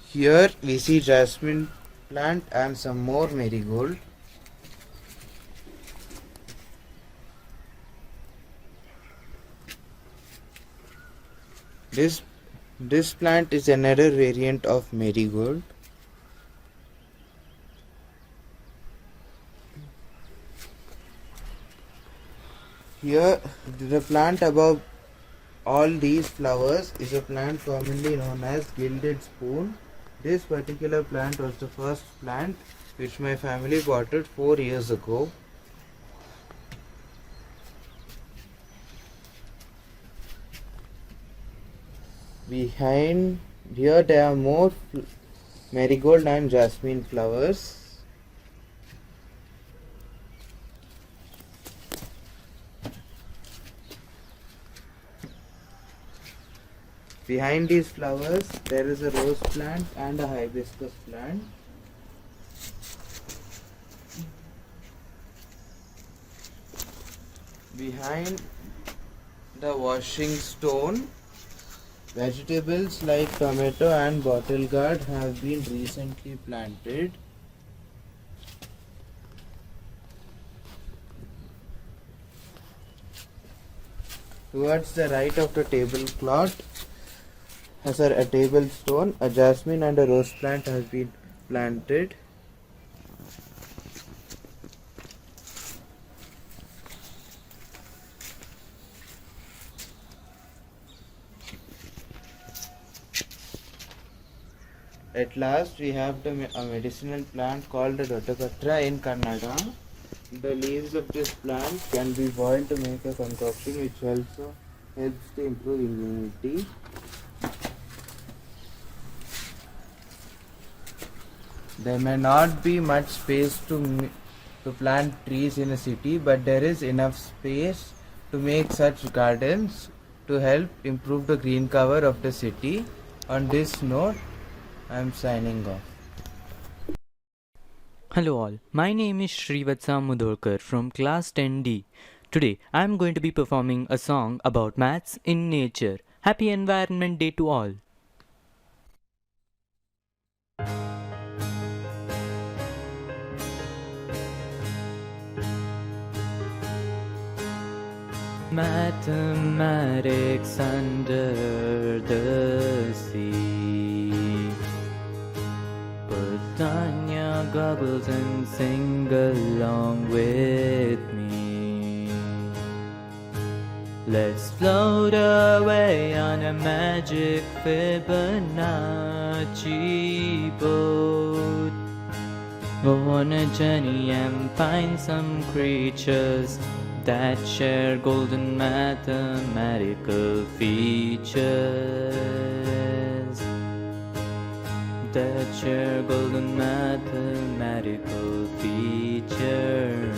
Speaker 19: Here we see jasmine plant and some more marigold. This plant is another variant of marigold. Here, the plant above all these flowers is a plant commonly known as gilded spoon. This particular plant was the first plant which my family potted 4 years ago. Behind here there are more marigold and jasmine flowers. Behind these flowers there is a rose plant and a hibiscus plant. Behind the washing stone, vegetables like tomato and bottle gourd have been recently planted. Towards the right of the tablecloth, a table stone, a jasmine and a rose plant has been planted. At last we have a medicinal plant called the Dodapatra in Kannada. The leaves of this plant can be boiled to make a concoction which also helps to improve immunity. There may not be much space to plant trees in a city, but there is enough space to make such gardens to help improve the green cover of the city. On this note, I am signing off.
Speaker 20: Hello all, my name is Srivatsa Mudholkar from class 10D. Today I am going to be performing a song about maths in nature. Happy Environment Day to all. Mathematics under the sea. Put on your goggles and sing along with me. Let's float away on a magic Fibonacci boat. Go on a journey and find some creatures that share golden mathematical features. That share golden mathematical features.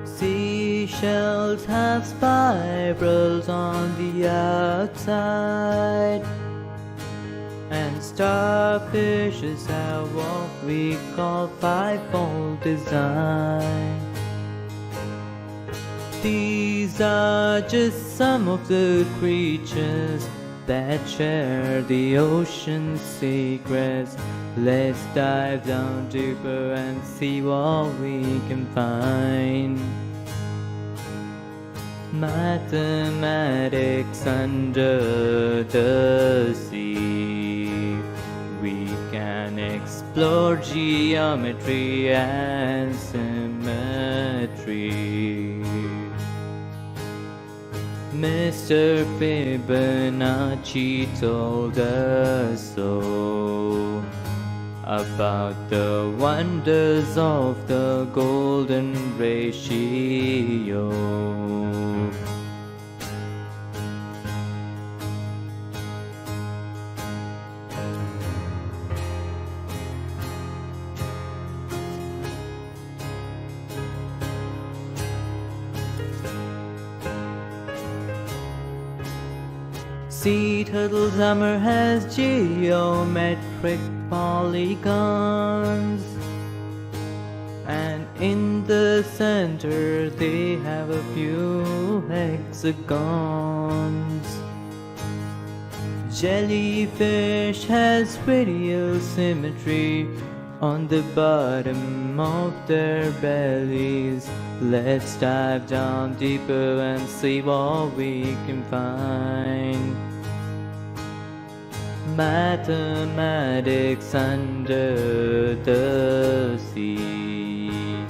Speaker 20: Seashells have spirals on the outside, and starfishes have what we call fivefold design. These are just some of the creatures that share the ocean's secrets. Let's dive down deeper and see what we can find. Mathematics under the sea. We can explore geometry and symmetry. Mr. Fibonacci told us so about the wonders of the golden ratio. Sea turtle's hammer has geometric polygons, and in the center they have a few hexagons. Jellyfish has radial symmetry on the bottom of their bellies. Let's dive down deeper and see what we can find. Mathematics under the sea.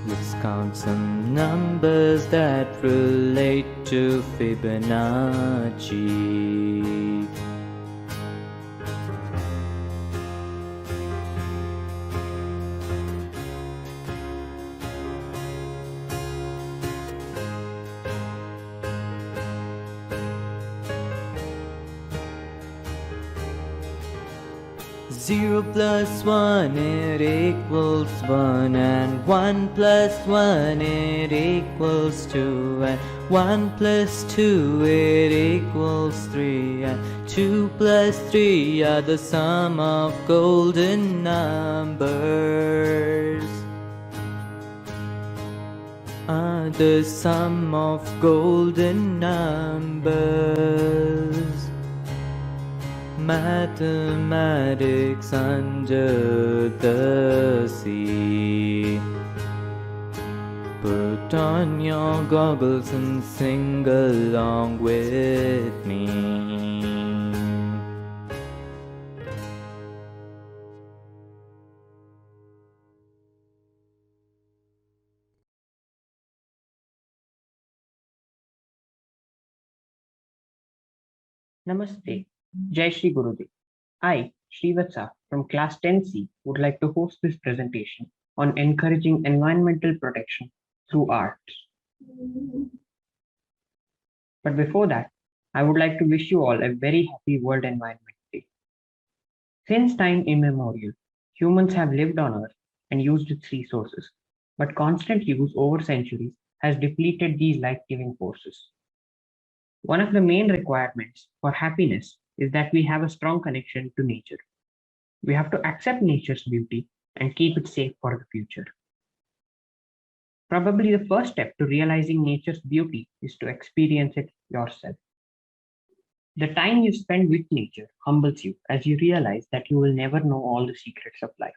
Speaker 20: Let's count some numbers that relate to Fibonacci. 0 plus 1 it equals 1, and 1 plus 1 it equals 2, and 1 plus 2 it equals 3, and 2 plus 3 are the sum of golden numbers. Are the sum of golden numbers. Mathematics under the sea. Put on your goggles and sing along with me.
Speaker 10: Namaste. Jai Shri Gurudev. I, Srivatsa from class 10C would like to host this presentation on encouraging environmental protection through arts. But before that, I would like to wish you all a very happy World Environment Day. Since time immemorial, humans have lived on Earth and used its resources, but constant use over centuries has depleted these life-giving forces. One of the main requirements for happiness is that we have a strong connection to nature. We have to accept nature's beauty and keep it safe for the future. Probably the first step to realizing nature's beauty is to experience it yourself. The time you spend with nature humbles you as you realize that you will never know all the secrets of life.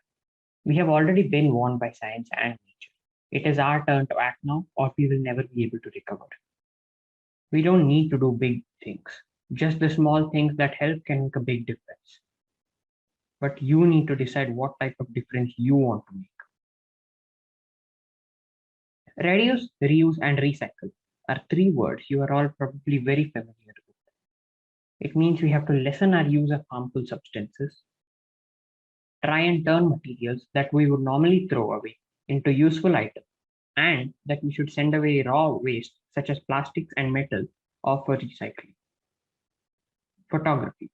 Speaker 10: We have already been warned by science and nature. It is our turn to act now, or we will never be able to recover. We don't need to do big things. Just the small things that help can make a big difference. But you need to decide what type of difference you want to make. Reduce, reuse, and recycle are 3 words you are all probably very familiar with. It means we have to lessen our use of harmful substances, try and turn materials that we would normally throw away into useful items, and that we should send away raw waste such as plastics and metal or for recycling. Photography.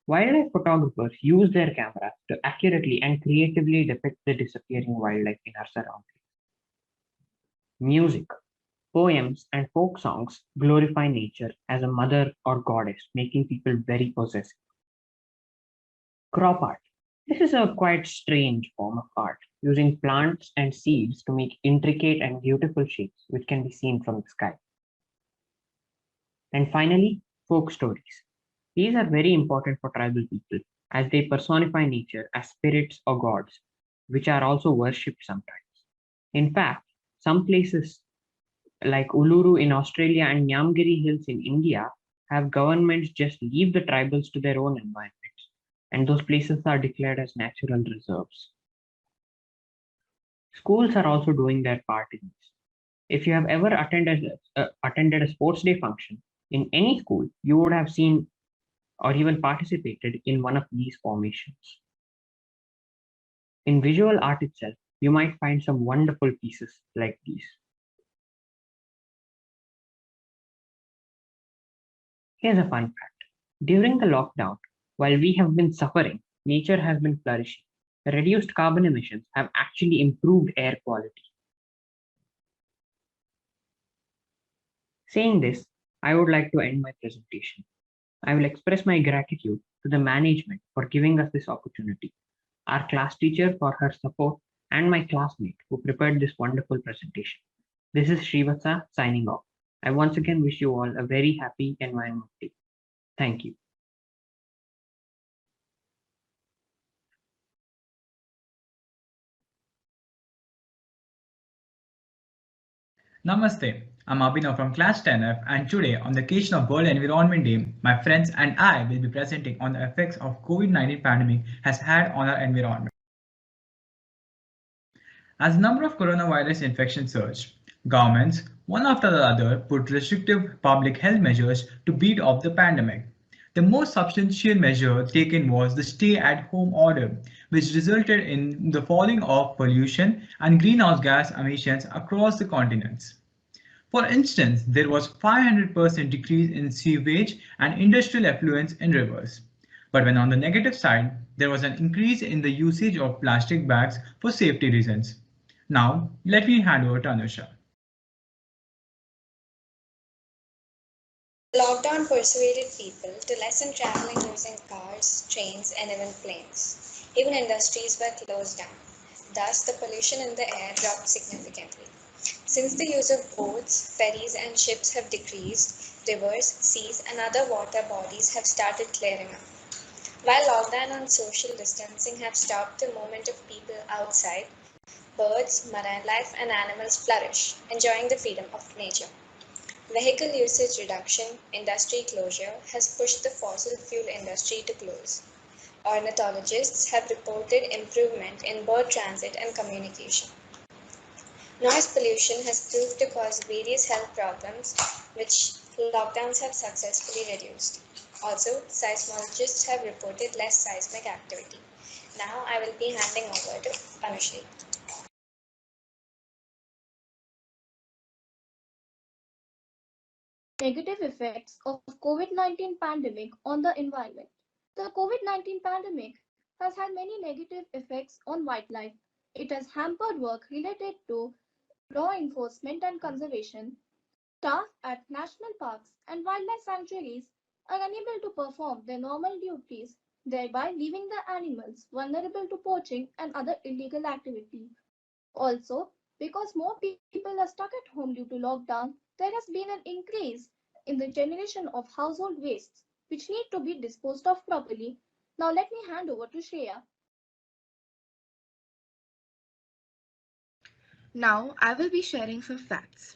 Speaker 10: Wildlife photographers use their cameras to accurately and creatively depict the disappearing wildlife in our surroundings. Music. Poems and folk songs glorify nature as a mother or goddess, making people very possessive. Crop art. This is a quite strange form of art, using plants and seeds to make intricate and beautiful shapes which can be seen from the sky. And finally, folk stories. These are very important for tribal people as they personify nature as spirits or gods, which are also worshipped sometimes. In fact, some places like Uluru in Australia and Nyamgiri Hills in India have governments just leave the tribals to their own environments, and those places are declared as natural reserves. Schools are also doing their part in this. If you have ever attended a sports day function in any school, you would have seen or even participated in one of these formations. In visual art itself, you might find some wonderful pieces like these. Here's a fun fact. During the lockdown, while we have been suffering, nature has been flourishing. Reduced carbon emissions have actually improved air quality. Saying this, I would like to end my presentation. I will express my gratitude to the management for giving us this opportunity, our class teacher for her support, and my classmate who prepared this wonderful presentation. This is Srivatsa signing off. I once again wish you all a very happy Environment Day. Thank you.
Speaker 21: Namaste, I'm Abhinav from class 10F, and today on the occasion of World Environment Day, my friends and I will be presenting on the effects of COVID-19 pandemic has had on our environment. As the number of coronavirus infections surged, governments, one after the other, put restrictive public health measures to beat off the pandemic. The most substantial measure taken was the stay-at-home order, which resulted in the falling of pollution and greenhouse gas emissions across the continents. For instance, there was 500% decrease in sewage and industrial effluents in rivers. But when on the negative side, there was an increase in the usage of plastic bags for safety reasons. Now, let me hand over to Anusha.
Speaker 1: Lockdown persuaded people to lessen traveling using cars, trains, and even planes. Even industries were closed down. Thus, the pollution in the air dropped significantly. Since the use of boats, ferries, and ships have decreased, rivers, seas, and other water bodies have started clearing up. While lockdown and social distancing have stopped the movement of people outside, birds, marine life, and animals flourish, enjoying the freedom of nature. Vehicle usage reduction, industry closure has pushed the fossil fuel industry to close. Ornithologists have reported improvement in bird transit and communication. Noise pollution has proved to cause various health problems, which lockdowns have successfully reduced. Also, seismologists have reported less seismic activity. Now I will be handing over to Anushri.
Speaker 9: Negative effects of COVID-19 pandemic on the environment. The COVID-19 pandemic has had many negative effects on wildlife. It has hampered work related to law enforcement and conservation. Staff at national parks and wildlife sanctuaries are unable to perform their normal duties, thereby leaving the animals vulnerable to poaching and other illegal activity. Also, because more people are stuck at home due to lockdown, there has been an increase in the generation of household wastes, which need to be disposed of properly. Now let me hand over to Shreya.
Speaker 15: Now I will be sharing some facts.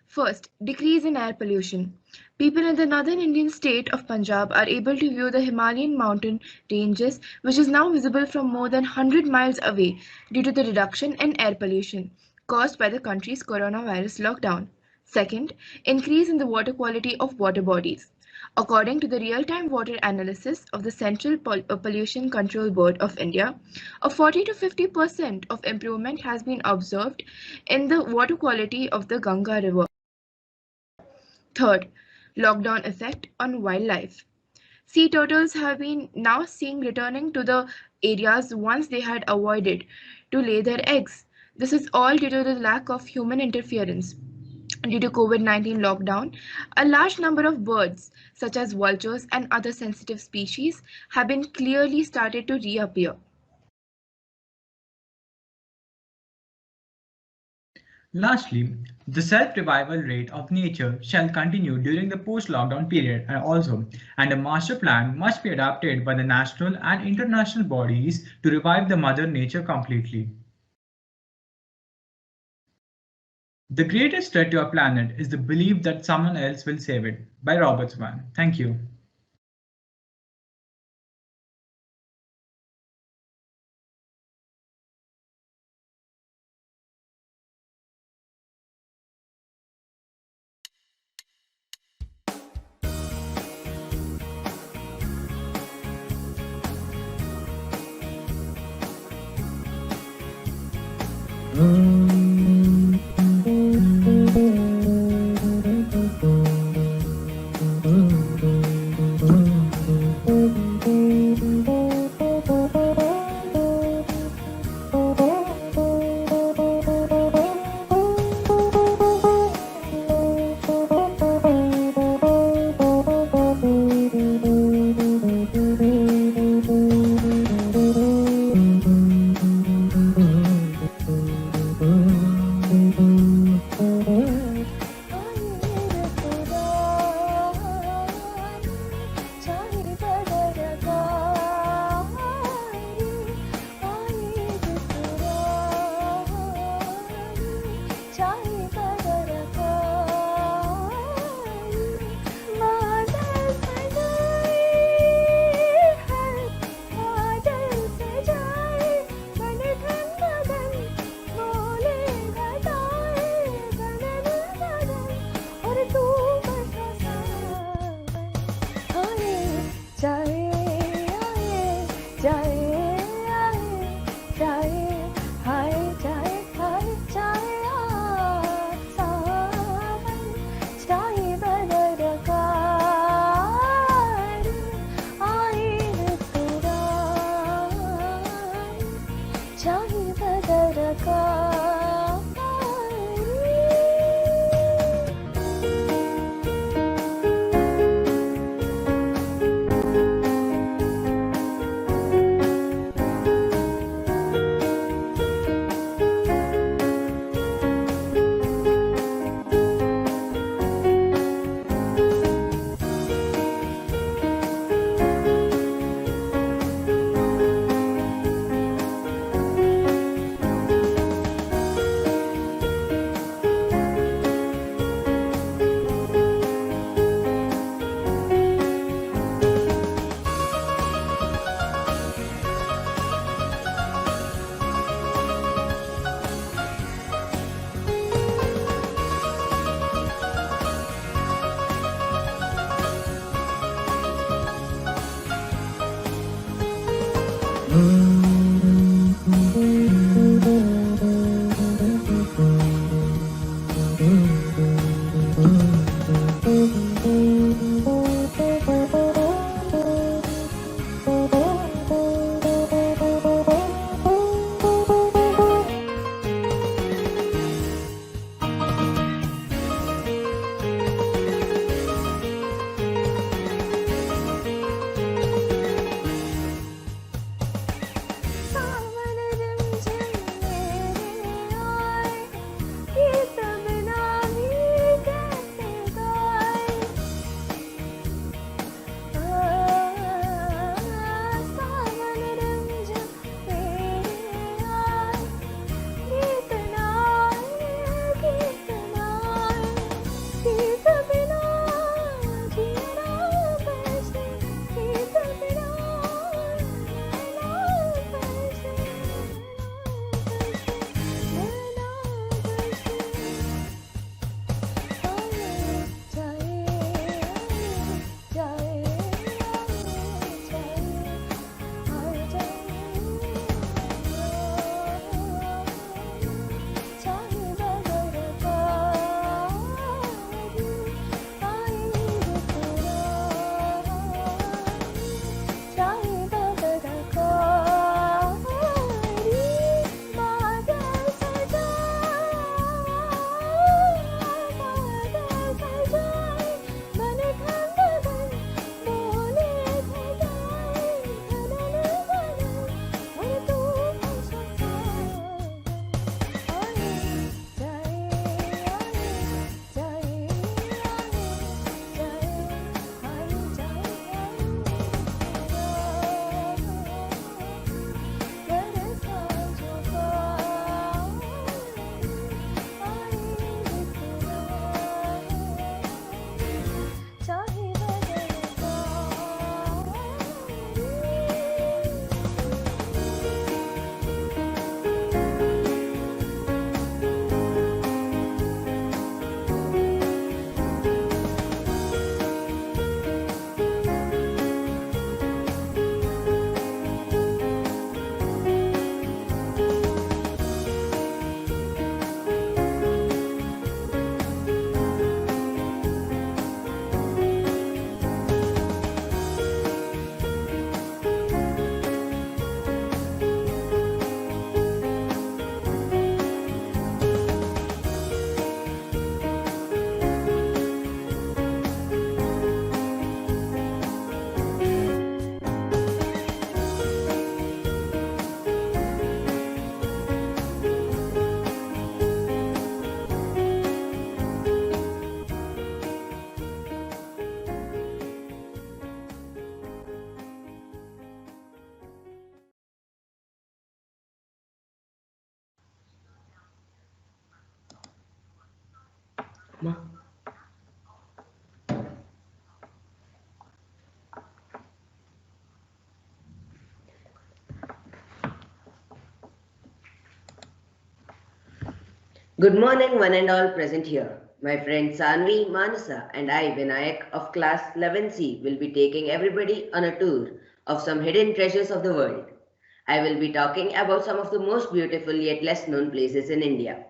Speaker 15: First, decrease in air pollution. People in the northern Indian state of Punjab are able to view the Himalayan mountain ranges, which is now visible from more than 100 miles away due to the reduction in air pollution caused by the country's coronavirus lockdown. Second, increase in the water quality of water bodies. According to the real-time water analysis of the Central Pollution Control Board of India, a 40 to 50% of improvement has been observed in the water quality of the Ganga River. Third, lockdown effect on wildlife. Sea turtles have been now seen returning to the areas once they had avoided to lay their eggs. This is all due to the lack of human interference. Due to COVID-19 lockdown, a large number of birds, such as vultures and other sensitive species, have been clearly started to reappear.
Speaker 21: Lastly, the self-revival rate of nature shall continue during the post-lockdown period and a master plan must be adopted by the national and international bodies to revive the mother nature completely. The greatest threat to our planet is the belief that someone else will save it, by Robert Swan. Thank you.
Speaker 3: Good morning, one and all present here. My friend Sanvi, Manasa, and I, Vinayak of class 11C, will be taking everybody on a tour of some hidden treasures of the world. I will be talking about some of the most beautiful yet less known places in India.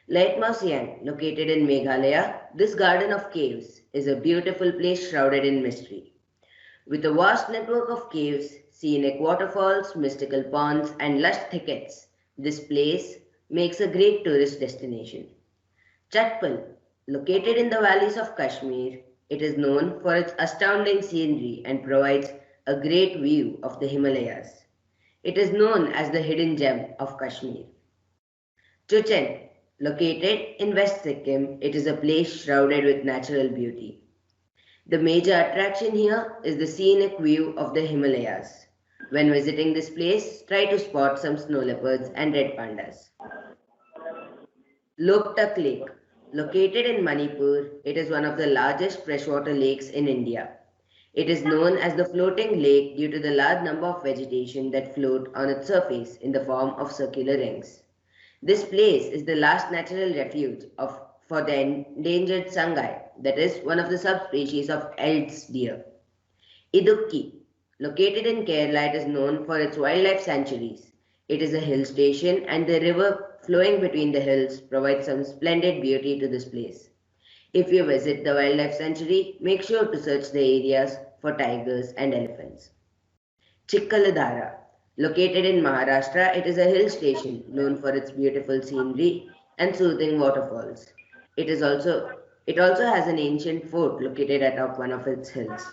Speaker 3: Lake Mausiang, located in Meghalaya, this garden of caves is a beautiful place shrouded in mystery. With a vast network of caves, scenic waterfalls, mystical ponds, and lush thickets, this place makes a great tourist destination. Chatpal, located in the valleys of Kashmir, it is known for its astounding scenery and provides a great view of the Himalayas. It is known as the hidden gem of Kashmir. Chuchen, located in West Sikkim, it is a place shrouded with natural beauty. The major attraction here is the scenic view of the Himalayas. When visiting this place, try to spot some snow leopards and red pandas. Loktak Lake, located in Manipur, it is one of the largest freshwater lakes in India. It is known as the floating lake due to the large number of vegetation that float on its surface in the form of circular rings. This place is the last natural refuge for the endangered sangai, that is one of the subspecies of Eld's deer. Idukki, Located in Kerala, it is known for its wildlife sanctuaries. It is a hill station, and the river flowing between the hills provides some splendid beauty to this place. If you visit the wildlife sanctuary, make sure to search the areas for tigers and elephants. Chikkaladhara. Located in Maharashtra, it is a hill station known for its beautiful scenery and soothing waterfalls. It also has an ancient fort located atop one of its hills.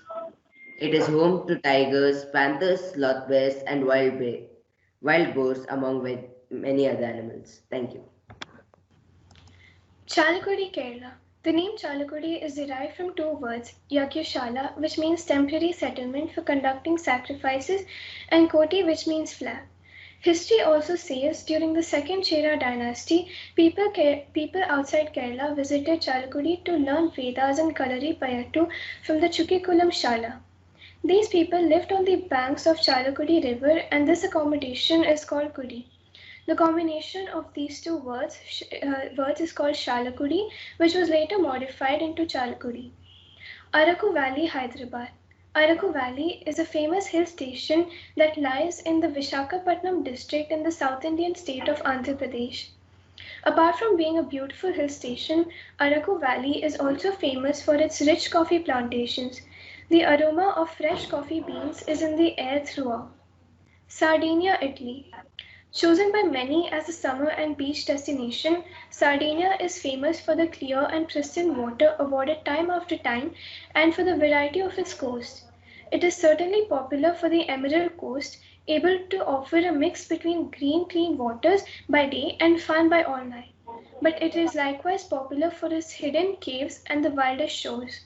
Speaker 3: It is home to tigers, panthers, sloth bears, and wild boars, among many other animals. Thank you.
Speaker 4: Chalakudi, Kerala. The name Chalakudi is derived from two words, Yagyashala, which means temporary settlement for conducting sacrifices, and Koti, which means flag. History also says during the second Chera dynasty, people outside Kerala visited Chalakudi to learn Vedas and Kalari Payattu from the Chukikulam Shala. These people lived on the banks of Chalakudi river, and this accommodation is called Kudi. The combination of these two words is called Shalakudi, which was later modified into Chalakudi. Araku Valley, Hyderabad. Araku Valley is a famous hill station that lies in the Visakhapatnam district in the South Indian state of Andhra Pradesh. Apart from being a beautiful hill station, Araku Valley is also famous for its rich coffee plantations. The aroma of fresh coffee beans is in the air throughout. Sardinia, Italy. Chosen by many as a summer and beach destination, Sardinia is famous for the clear and pristine water awarded time after time and for the variety of its coast. It is certainly popular for the Emerald Coast, able to offer a mix between green, clean waters by day and fun by all night. But it is likewise popular for its hidden caves and the wildest shores.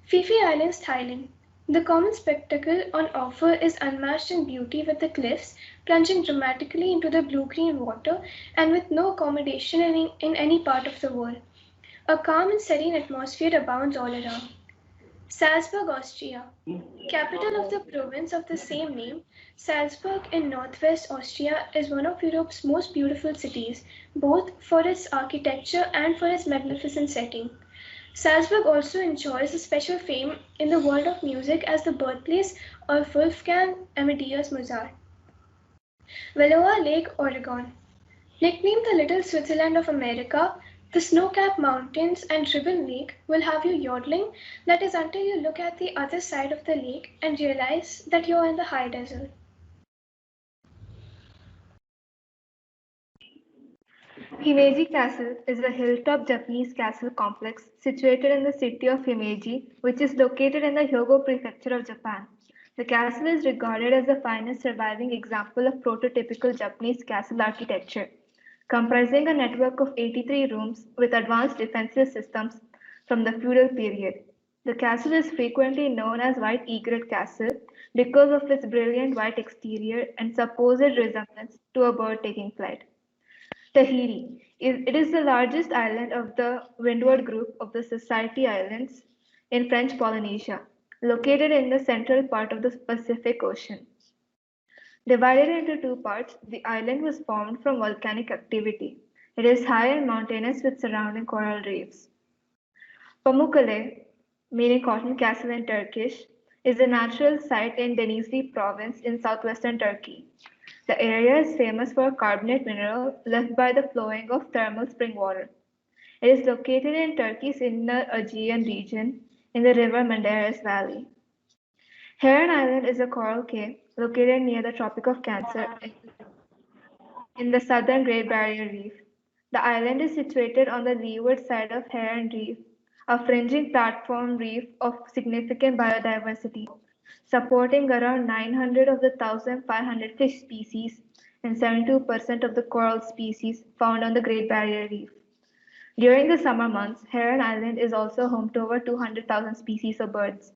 Speaker 4: Phi Phi Islands, Thailand. The common spectacle on offer is unmatched in beauty, with the cliffs plunging dramatically into the blue-green water and with no accommodation in any part of the world. A calm and serene atmosphere abounds all around. Salzburg, Austria. Capital of the province of the same name, Salzburg in northwest Austria is one of Europe's most beautiful cities, both for its architecture and for its magnificent setting. Salzburg also enjoys a special fame in the world of music as the birthplace of Wolfgang Amadeus Mozart. Wallowa Lake, Oregon. Nicknamed the Little Switzerland of America, the snow-capped mountains and Ribbon Lake will have you yodeling, that is until you look at the other side of the lake and realize that you're in the high desert.
Speaker 15: Himeji Castle is a hilltop Japanese castle complex situated in the city of Himeji, which is located in the Hyogo Prefecture of Japan. The castle is regarded as the finest surviving example of prototypical Japanese castle architecture, comprising a network of 83 rooms with advanced defensive systems from the feudal period. The castle is frequently known as White Egret Castle because of its brilliant white exterior and supposed resemblance to a bird taking flight. Tahiti. It is the largest island of the Windward Group of the Society Islands in French Polynesia, located in the central part of the Pacific Ocean. Divided into two parts, the island was formed from volcanic activity. It is high and mountainous with surrounding coral reefs. Pamukkale, meaning Cotton Castle in Turkish, is a natural site in Denizli province in southwestern Turkey. The area is famous for a carbonate mineral left by the flowing of thermal spring water. It is located in Turkey's inner Aegean region in the river Menderes Valley. Heron Island is a coral cave located near the Tropic of Cancer in the southern Great Barrier Reef. The island is situated on the leeward side of Heron Reef, a fringing platform reef of significant biodiversity, supporting around 900 of the 1,500 fish species and 72% of the coral species found on the Great Barrier Reef. During the summer months, Heron Island is also home to over 200,000 species of birds.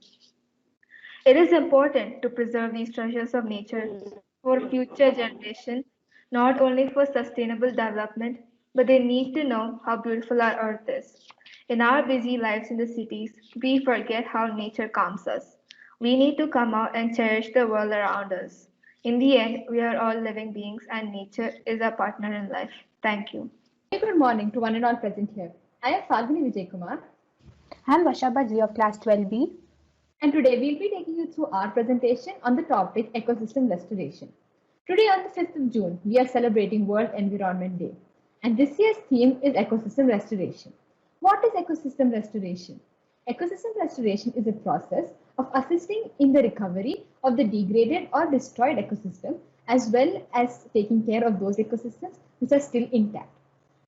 Speaker 15: It is important to preserve these treasures of nature for future generations, not only for sustainable development, but they need to know how beautiful our earth is. In our busy lives in the cities, we forget how nature calms us. We need to come out and cherish the world around us. In the end, we are all living beings and nature is our partner in life. Thank you.
Speaker 22: Good morning to one and all present here. I am Falguni Vijay Kumar. I am Vashaba G of class 12B. and today we'll be taking you through our presentation on the topic ecosystem restoration. Today on the 5th of June, we are celebrating World Environment Day, and this year's theme is ecosystem restoration. What is ecosystem restoration? Ecosystem restoration is a process of assisting in the recovery of the degraded or destroyed ecosystem, as well as taking care of those ecosystems which are still intact.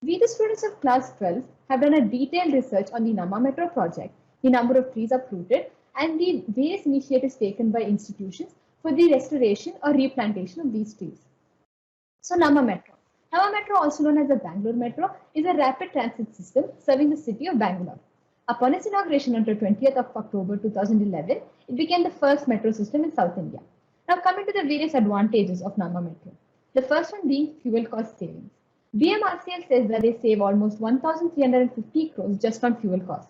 Speaker 22: We, the students of class 12, have done a detailed research on the Nama Metro project, the number of trees uprooted, and the various initiatives taken by institutions for the restoration or replantation of these trees. So Nama Metro. Nama Metro, also known as the Bangalore Metro, is a rapid transit system serving the city of Bangalore. Upon its inauguration on the 20th of October 2011, it became the first metro system in South India. Now coming to the various advantages of Nama Metro. The first one being fuel cost savings. BMRCL says that they save almost 1,350 crores just on fuel cost.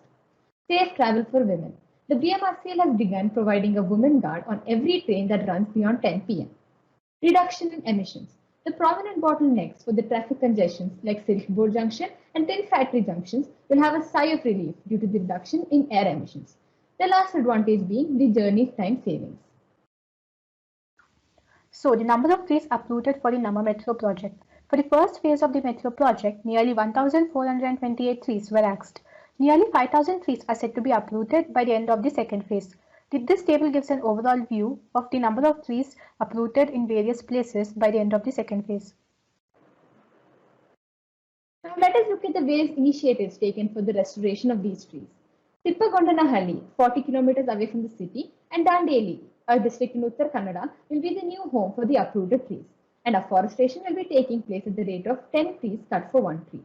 Speaker 22: Safe travel for women. The BMRCL has begun providing a women guard on every train that runs beyond 10 p.m. Reduction in emissions. The prominent bottlenecks for the traffic congestions like Silkboard Junction and Tin Factory Junctions will have a sigh of relief due to the reduction in air emissions. The last advantage being the journey time savings.
Speaker 2: So the number of trees uprooted for the Nama Metro project. For the first phase of the metro project, nearly 1,428 trees were axed. Nearly 5,000 trees are said to be uprooted by the end of the second phase. This table gives an overall view of the number of trees uprooted in various places by the end of the second phase.
Speaker 22: Now let us look at the various initiatives taken for the restoration of these trees. Tippagondanahalli, 40 kilometers away from the city, and Dandeli, a district in Uttar Kannada, will be the new home for the uprooted trees, and afforestation will be taking place at the rate of 10 trees cut for 1 tree.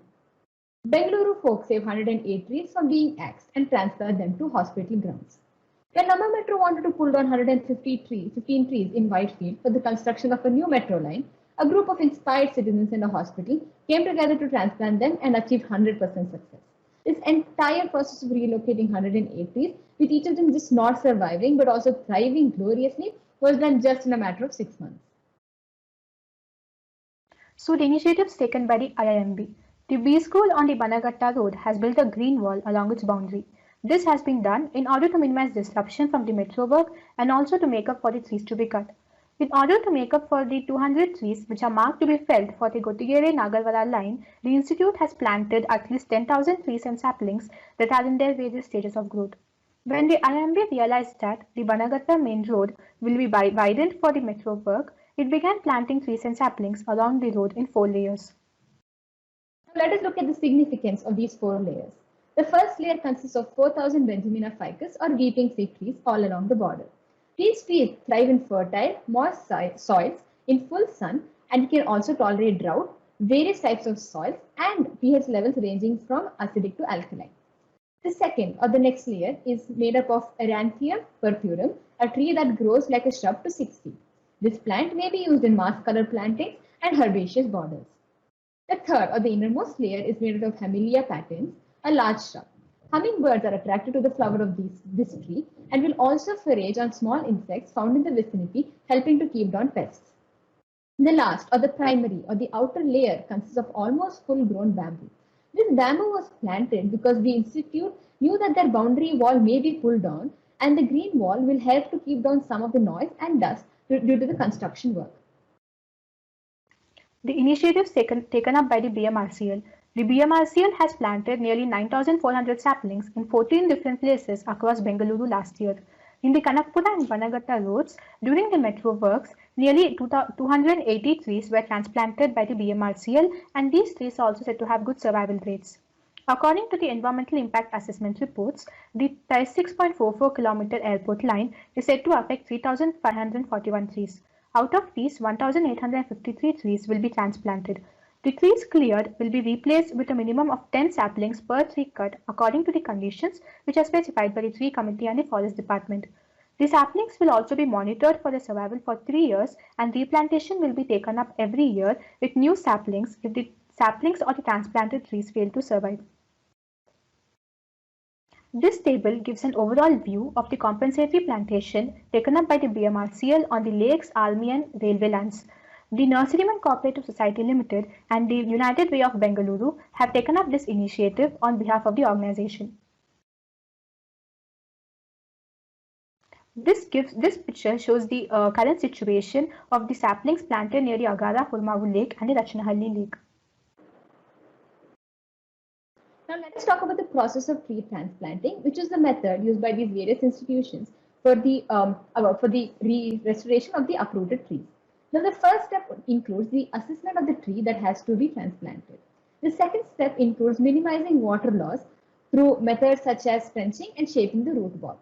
Speaker 22: Bengaluru folk save 108 trees from being axed and transfer them to hospital grounds. When Nama Metro wanted to pull down 15 trees in Whitefield for the construction of a new metro line, a group of inspired citizens in a hospital came together to transplant them and achieved 100% success. This entire process of relocating 108 trees, with each of them just not surviving but also thriving gloriously, was done just in a matter of 6 months.
Speaker 2: So the initiatives taken by the IIMB. The B School on the Banagatta Road has built a green wall along its boundary. This has been done in order to minimize disruption from the metro work and also to make up for the trees to be cut. In order to make up for the 200 trees which are marked to be felled for the Gotigere-Nagarwala line, the institute has planted at least 10,000 trees and saplings that are in their various stages of growth. When the IIMB realized that the Banagatta main road will be widened for the metro work, it began planting trees and saplings along the road in 4 layers.
Speaker 22: Now let us look at the significance of these 4 layers. The first layer consists of 4,000 Benjamina ficus or weeping fig trees all along the border. These trees thrive in fertile, moist soils in full sun and can also tolerate drought, various types of soils, and pH levels ranging from acidic to alkaline. The second or the next layer is made up of Aranthia purpureum, a tree that grows like a shrub to 6 feet. This plant may be used in mass color plantings and herbaceous borders. The third or the innermost layer is made of Hamelia patens, a large shrub. Hummingbirds are attracted to the flower of this tree and will also forage on small insects found in the vicinity, helping to keep down pests. The last or the primary or the outer layer consists of almost full-grown bamboo. This bamboo was planted because the institute knew that their boundary wall may be pulled down, and the green wall will help to keep down some of the noise and dust due to the construction work.
Speaker 2: The initiatives taken up by the BMRCL. The BMRCL has planted nearly 9,400 saplings in 14 different places across Bengaluru last year. In the Kanakpura and Banagatta roads, during the metro works, nearly 280 trees were transplanted by the BMRCL, and these trees are also said to have good survival rates. According to the environmental impact assessment reports, the 36.44 km airport line is said to affect 3,541 trees. Out of these, 1,853 trees will be transplanted. The trees cleared will be replaced with a minimum of 10 saplings per tree cut according to the conditions which are specified by the Tree Committee and the Forest Department. The saplings will also be monitored for their survival for 3 years, and replantation will be taken up every year with new saplings if the saplings or the transplanted trees fail to survive. This table gives an overall view of the compensatory plantation taken up by the BMRCL on the Lakes Almian railway lands. The Nurseryman Cooperative Society Limited and the United Way of Bengaluru have taken up this initiative on behalf of the organization. This picture shows the current situation of the saplings planted near the Agara Hulmavu Lake and the Rachanahalli Lake.
Speaker 22: Now let us talk about the process of tree transplanting, which is the method used by these various institutions for the restoration of the uprooted trees. Now the first step includes the assessment of the tree that has to be transplanted. The second step includes minimizing water loss through methods such as trenching and shaping the root ball.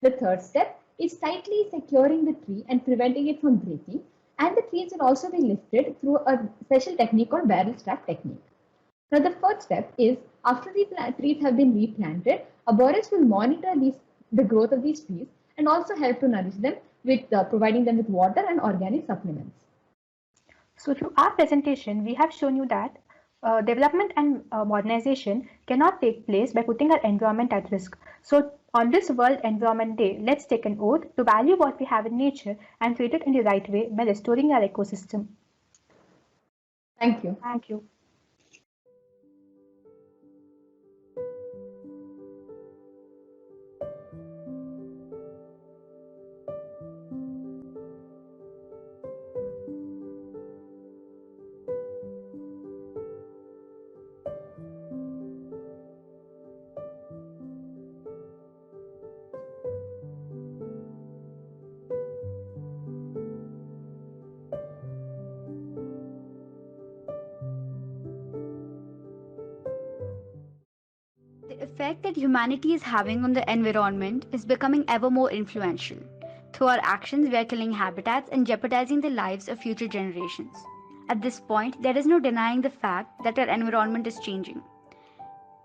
Speaker 22: The third step is tightly securing the tree and preventing it from breaking, and the trees will also be lifted through a special technique called barrel strap technique. Now the fourth step is, after the trees have been replanted, arborists will monitor the growth of these trees and also help to nourish them with providing them with water and organic supplements.
Speaker 2: So through our presentation, we have shown you that development and modernization cannot take place by putting our environment at risk. So on this World Environment Day, let's take an oath to value what we have in nature and treat it in the right way by restoring our ecosystem.
Speaker 22: Thank you.
Speaker 2: Thank you.
Speaker 7: The effect that humanity is having on the environment is becoming ever more influential. Through our actions, we are killing habitats and jeopardizing the lives of future generations. At this point, there is no denying the fact that our environment is changing.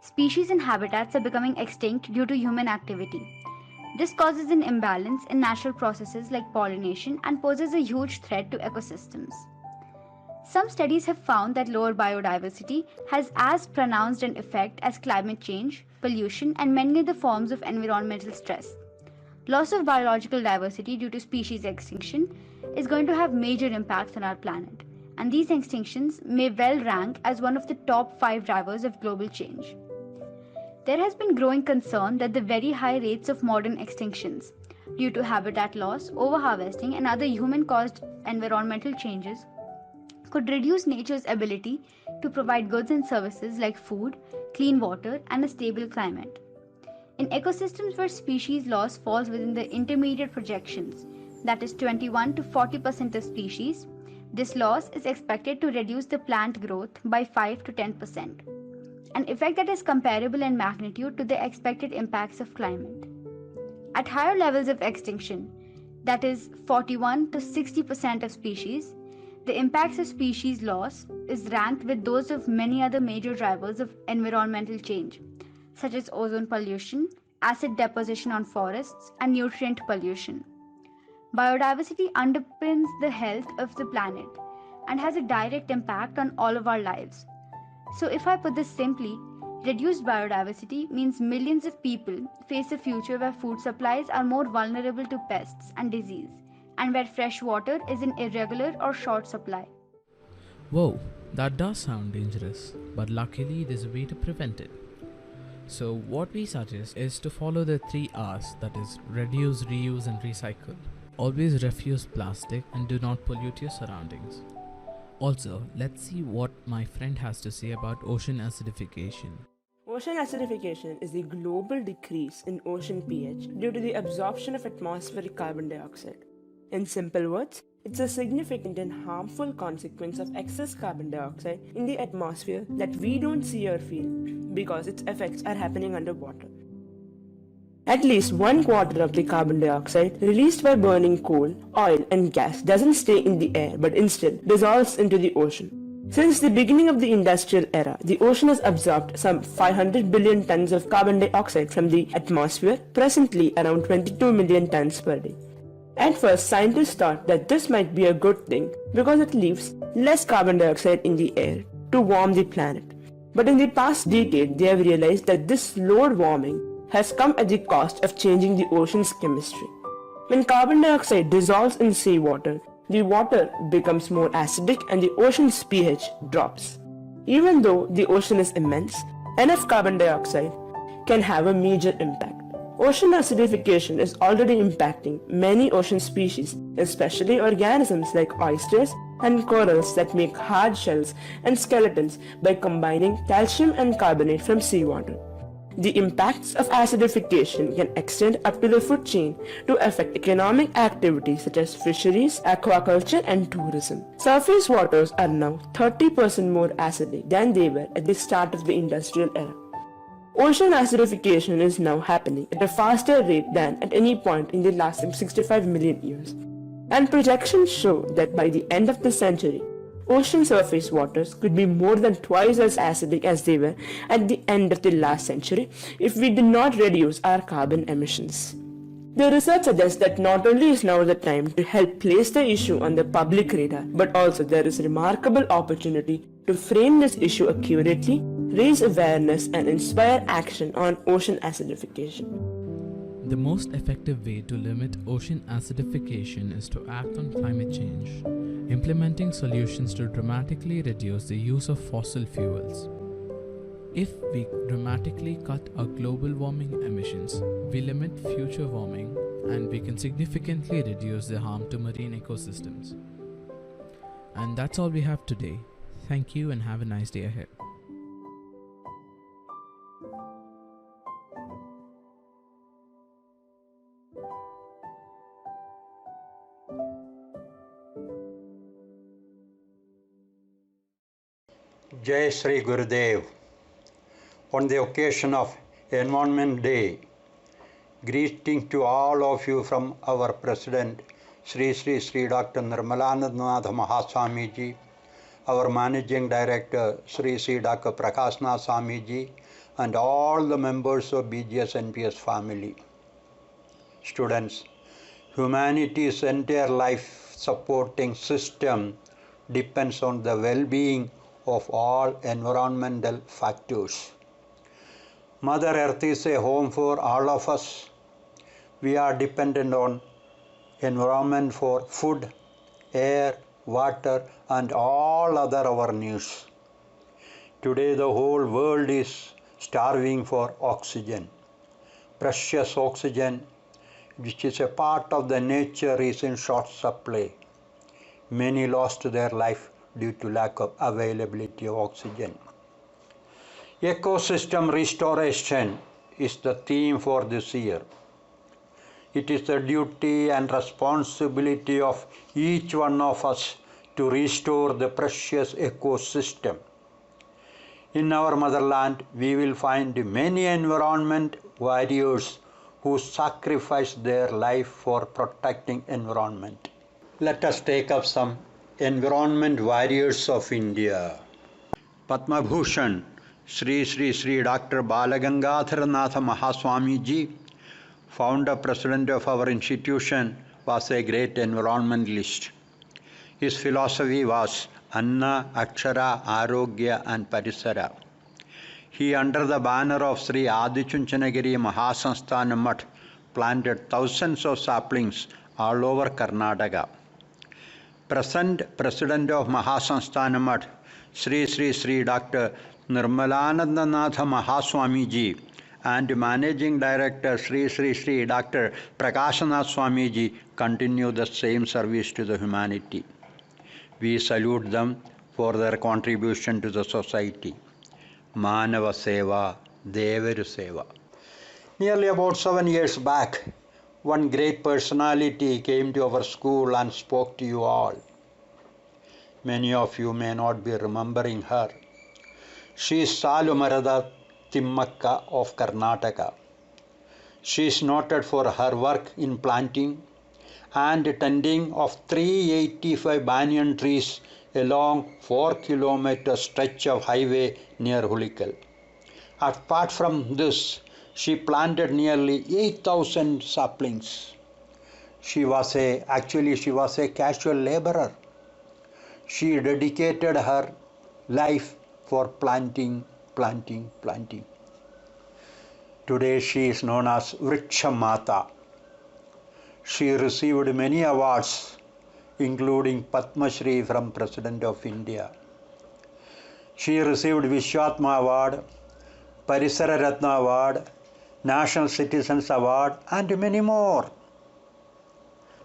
Speaker 7: Species and habitats are becoming extinct due to human activity. This causes an imbalance in natural processes like pollination and poses a huge threat to ecosystems. Some studies have found that lower biodiversity has as pronounced an effect as climate change, pollution, and many other forms of environmental stress. Loss of biological diversity due to species extinction is going to have major impacts on our planet, and these extinctions may well rank as one of the top 5 drivers of global change. There has been growing concern that the very high rates of modern extinctions due to habitat loss, overharvesting, and other human-caused environmental changes could reduce nature's ability to provide goods and services like food, clean water, and a stable climate. In ecosystems where species loss falls within the intermediate projections, that is 21 to 40% of species, this loss is expected to reduce the plant growth by 5 to 10%, an effect that is comparable in magnitude to the expected impacts of climate. At higher levels of extinction, that is 41 to 60% of species, the impacts of species loss is ranked with those of many other major drivers of environmental change, such as ozone pollution, acid deposition on forests, and nutrient pollution. Biodiversity underpins the health of the planet and has a direct impact on all of our lives. So if I put this simply, reduced biodiversity means millions of people face a future where food supplies are more vulnerable to pests and disease, and where fresh water is in irregular or short supply.
Speaker 12: Whoa, that does sound dangerous, but luckily there's a way to prevent it. So what we suggest is to follow the 3 R's, that is reduce, reuse and recycle. Always refuse plastic and do not pollute your surroundings. Also, let's see what my friend has to say about ocean acidification.
Speaker 23: Ocean acidification is the global decrease in ocean pH due to the absorption of atmospheric carbon dioxide. In simple words, it's a significant and harmful consequence of excess carbon dioxide in the atmosphere that we don't see or feel because its effects are happening underwater. At least 1/4 of the carbon dioxide released by burning coal, oil, and gas doesn't stay in the air but instead dissolves into the ocean. Since the beginning of the industrial era, the ocean has absorbed some 500 billion tons of carbon dioxide from the atmosphere, presently around 22 million tons per day. At first, scientists thought that this might be a good thing because it leaves less carbon dioxide in the air to warm the planet. But in the past decade, they have realized that this slower warming has come at the cost of changing the ocean's chemistry. When carbon dioxide dissolves in seawater, the water becomes more acidic and the ocean's pH drops. Even though the ocean is immense, enough carbon dioxide can have a major impact. Ocean acidification is already impacting many ocean species, especially organisms like oysters and corals that make hard shells and skeletons by combining calcium and carbonate from seawater. The impacts of acidification can extend up to the food chain to affect economic activities such as fisheries, aquaculture, and tourism. Surface waters are now 30% more acidic than they were at the start of the industrial era. Ocean acidification is now happening at a faster rate than at any point in the last 65 million years. And projections show that by the end of the century, ocean surface waters could be more than twice as acidic as they were at the end of the last century if we do not reduce our carbon emissions. The research suggests that not only is now the time to help place the issue on the public radar, but also there is a remarkable opportunity to frame this issue accurately, raise awareness, and inspire action on ocean acidification.
Speaker 12: The most effective way to limit ocean acidification is to act on climate change, implementing solutions to dramatically reduce the use of fossil fuels. If we dramatically cut our global warming emissions, we limit future warming and we can significantly reduce the harm to marine ecosystems. And that's all we have today. Thank you and have a nice day ahead.
Speaker 5: Jai Sri Gurudev. On the occasion of Environment Day, greeting to all of you from our President, Sri Dr. Nirmalananda Mahaswami Ji, our Managing Director, Sri Dr. Prakashnath Swami Ji, and all the members of BGS NPS family. Students, humanity's entire life supporting system depends on the well-being of all environmental factors. Mother Earth is a home for all of us. We are dependent on environment for food, air, water, and all other our needs. Today the whole world is starving for oxygen. Precious oxygen, which is a part of the nature, is in short supply. Many lost their life due to lack of availability of oxygen. Ecosystem restoration is the theme for this year. It is the duty and responsibility of each one of us to restore the precious ecosystem. In our motherland, we will find many environment warriors who sacrifice their life for protecting environment. Let us take up some environment warriors of India. Padma Bhushan Sri Dr. Balagangadhar Nath Mahaswami Ji, founder president of our institution, was a great environmentalist. His philosophy was Anna, Akshara, Arogya and Parisara. He, under the banner of Sri Adichunchanagiri Mahasanstana Mutt, planted thousands of saplings all over Karnataka. Present President of Mahasanstana Mutt, Sri Dr. Nirmalananda Nath Mahaswami Ji, and Managing Director Sri Dr. Prakashnath Swami Ji continue the same service to the humanity. We salute them for their contribution to the society. Manava Seva, Devaru Seva. Nearly about 7 years back, one great personality came to our school and spoke to you all. Many of you may not be remembering her. She is Salumarada Timmakka of Karnataka. She is noted for her work in planting and tending of 385 banyan trees along 4-kilometer stretch of highway near Hulikal. Apart from this, she planted nearly 8,000 saplings. She was a casual laborer. She dedicated her life for planting. Today she is known as Vriksha Mata. She received many awards, including Padma Shri from President of India. She received Vishwatma Award, Parisara Ratna Award, National Citizens Award, and many more.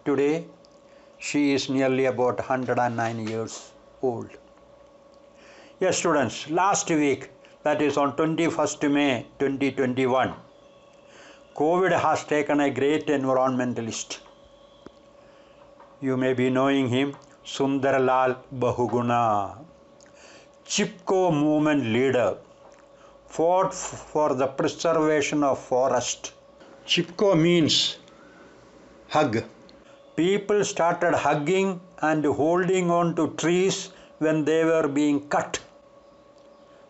Speaker 5: Today, she is nearly about 109 years old. Yes, students, last week, that is on 21st May 2021, COVID has taken a great environmentalist. You may be knowing him, Sundarlal Bahuguna, Chipko movement leader, fought for the preservation of forest. Chipko means hug. People started hugging and holding on to trees when they were being cut.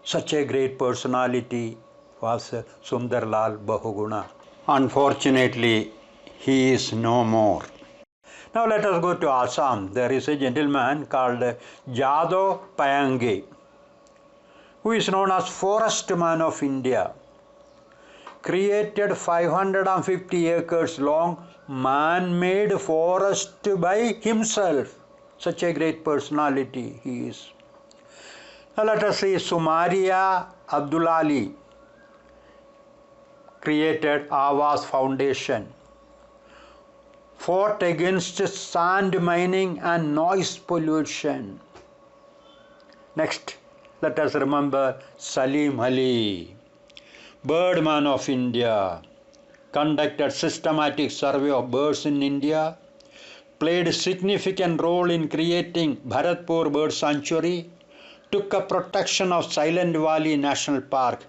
Speaker 5: Such a great personality was Sundarlal Bahuguna. Unfortunately, he is no more. Now let us go to Assam. There is a gentleman called Jado Payange, who is known as Forest Man of India. Created 550 acres long man-made forest by himself. Such a great personality he is. Now let us see Sumaria Abdulali. Created Awas Foundation. Fought against sand mining and noise pollution. Next, let us remember Salim Ali, Birdman of India, conducted systematic survey of birds in India, played a significant role in creating Bharatpur Bird Sanctuary, took up protection of Silent Valley National Park.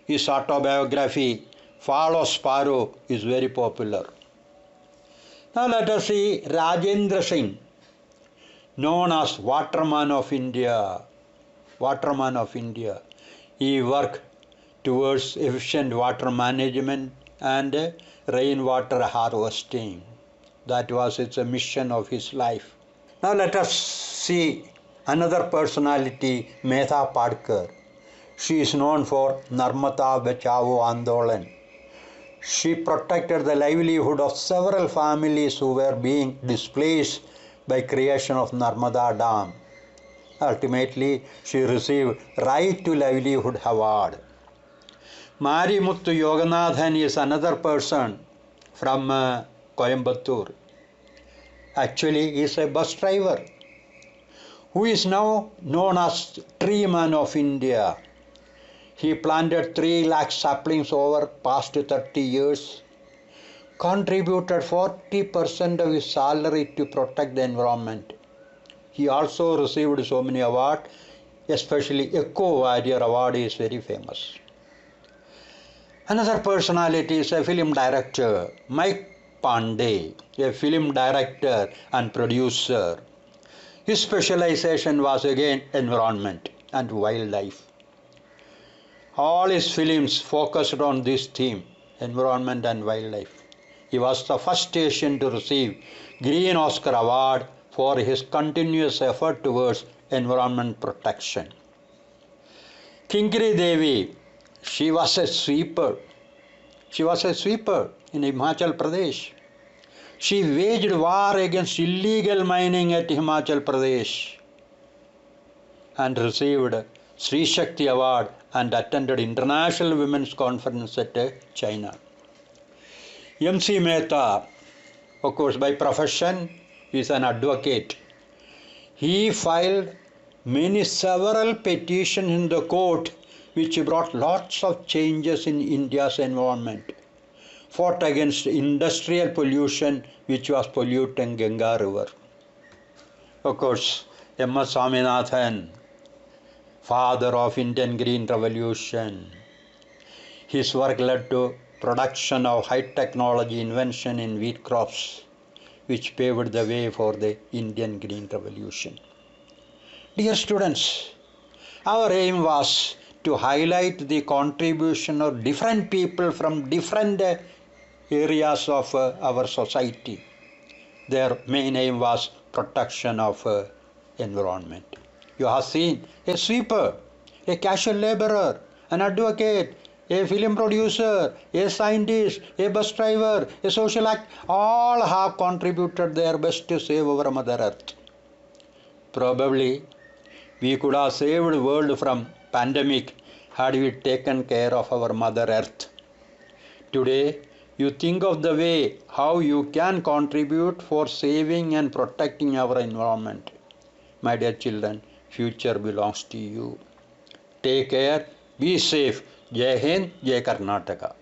Speaker 5: His autobiography, Follow Sparrow, is very popular. Now let us see Rajendra Singh, known as Waterman of India. Waterman of India. He worked towards efficient water management and rainwater harvesting. That was a mission of his life. Now let us see another personality, Metha Padkar. She is known for Narmada Bachao Andolan. She protected the livelihood of several families who were being displaced by creation of Narmada Dam. Ultimately, she received Right to Livelihood Award. Marimuthu Yoganathan is another person from Coimbatore. Actually, he is a bus driver who is now known as Tree Man of India. He planted 3 lakh saplings over past 30 years, contributed 40% of his salary to protect the environment. He also received so many awards, especially Eco Warrior Award is very famous. Another personality is a film director, Mike Pandey, a film director and producer. His specialization was again environment and wildlife. All his films focused on this theme, environment and wildlife. He was the first Asian to receive Green Oscar Award for his continuous effort towards environment protection. Kinkari Devi, she was a sweeper. She was a sweeper in Himachal Pradesh. She waged war against illegal mining at Himachal Pradesh and received Sri Shakti Award and attended International Women's Conference at China. M.C. Mehta, of course, by profession, is an advocate. He filed several petitions in the court which brought lots of changes in India's environment. Fought against industrial pollution which was polluting Ganga River. Of course, M.S. Swaminathan, father of Indian Green Revolution. His work led to production of high technology invention in wheat crops, which paved the way for the Indian Green Revolution. Dear students, our aim was to highlight the contribution of different people from different areas of our society. Their main aim was protection of environment. You have seen a sweeper, a casual laborer, an advocate, a film producer, a scientist, a bus driver, a social act, all have contributed their best to save our Mother Earth. Probably we could have saved the world from pandemic had we taken care of our Mother Earth. Today, you think of the way how you can contribute for saving and protecting our environment. My dear children, future belongs to you. Take care, be safe. Jai Hind, Jai Karnataka.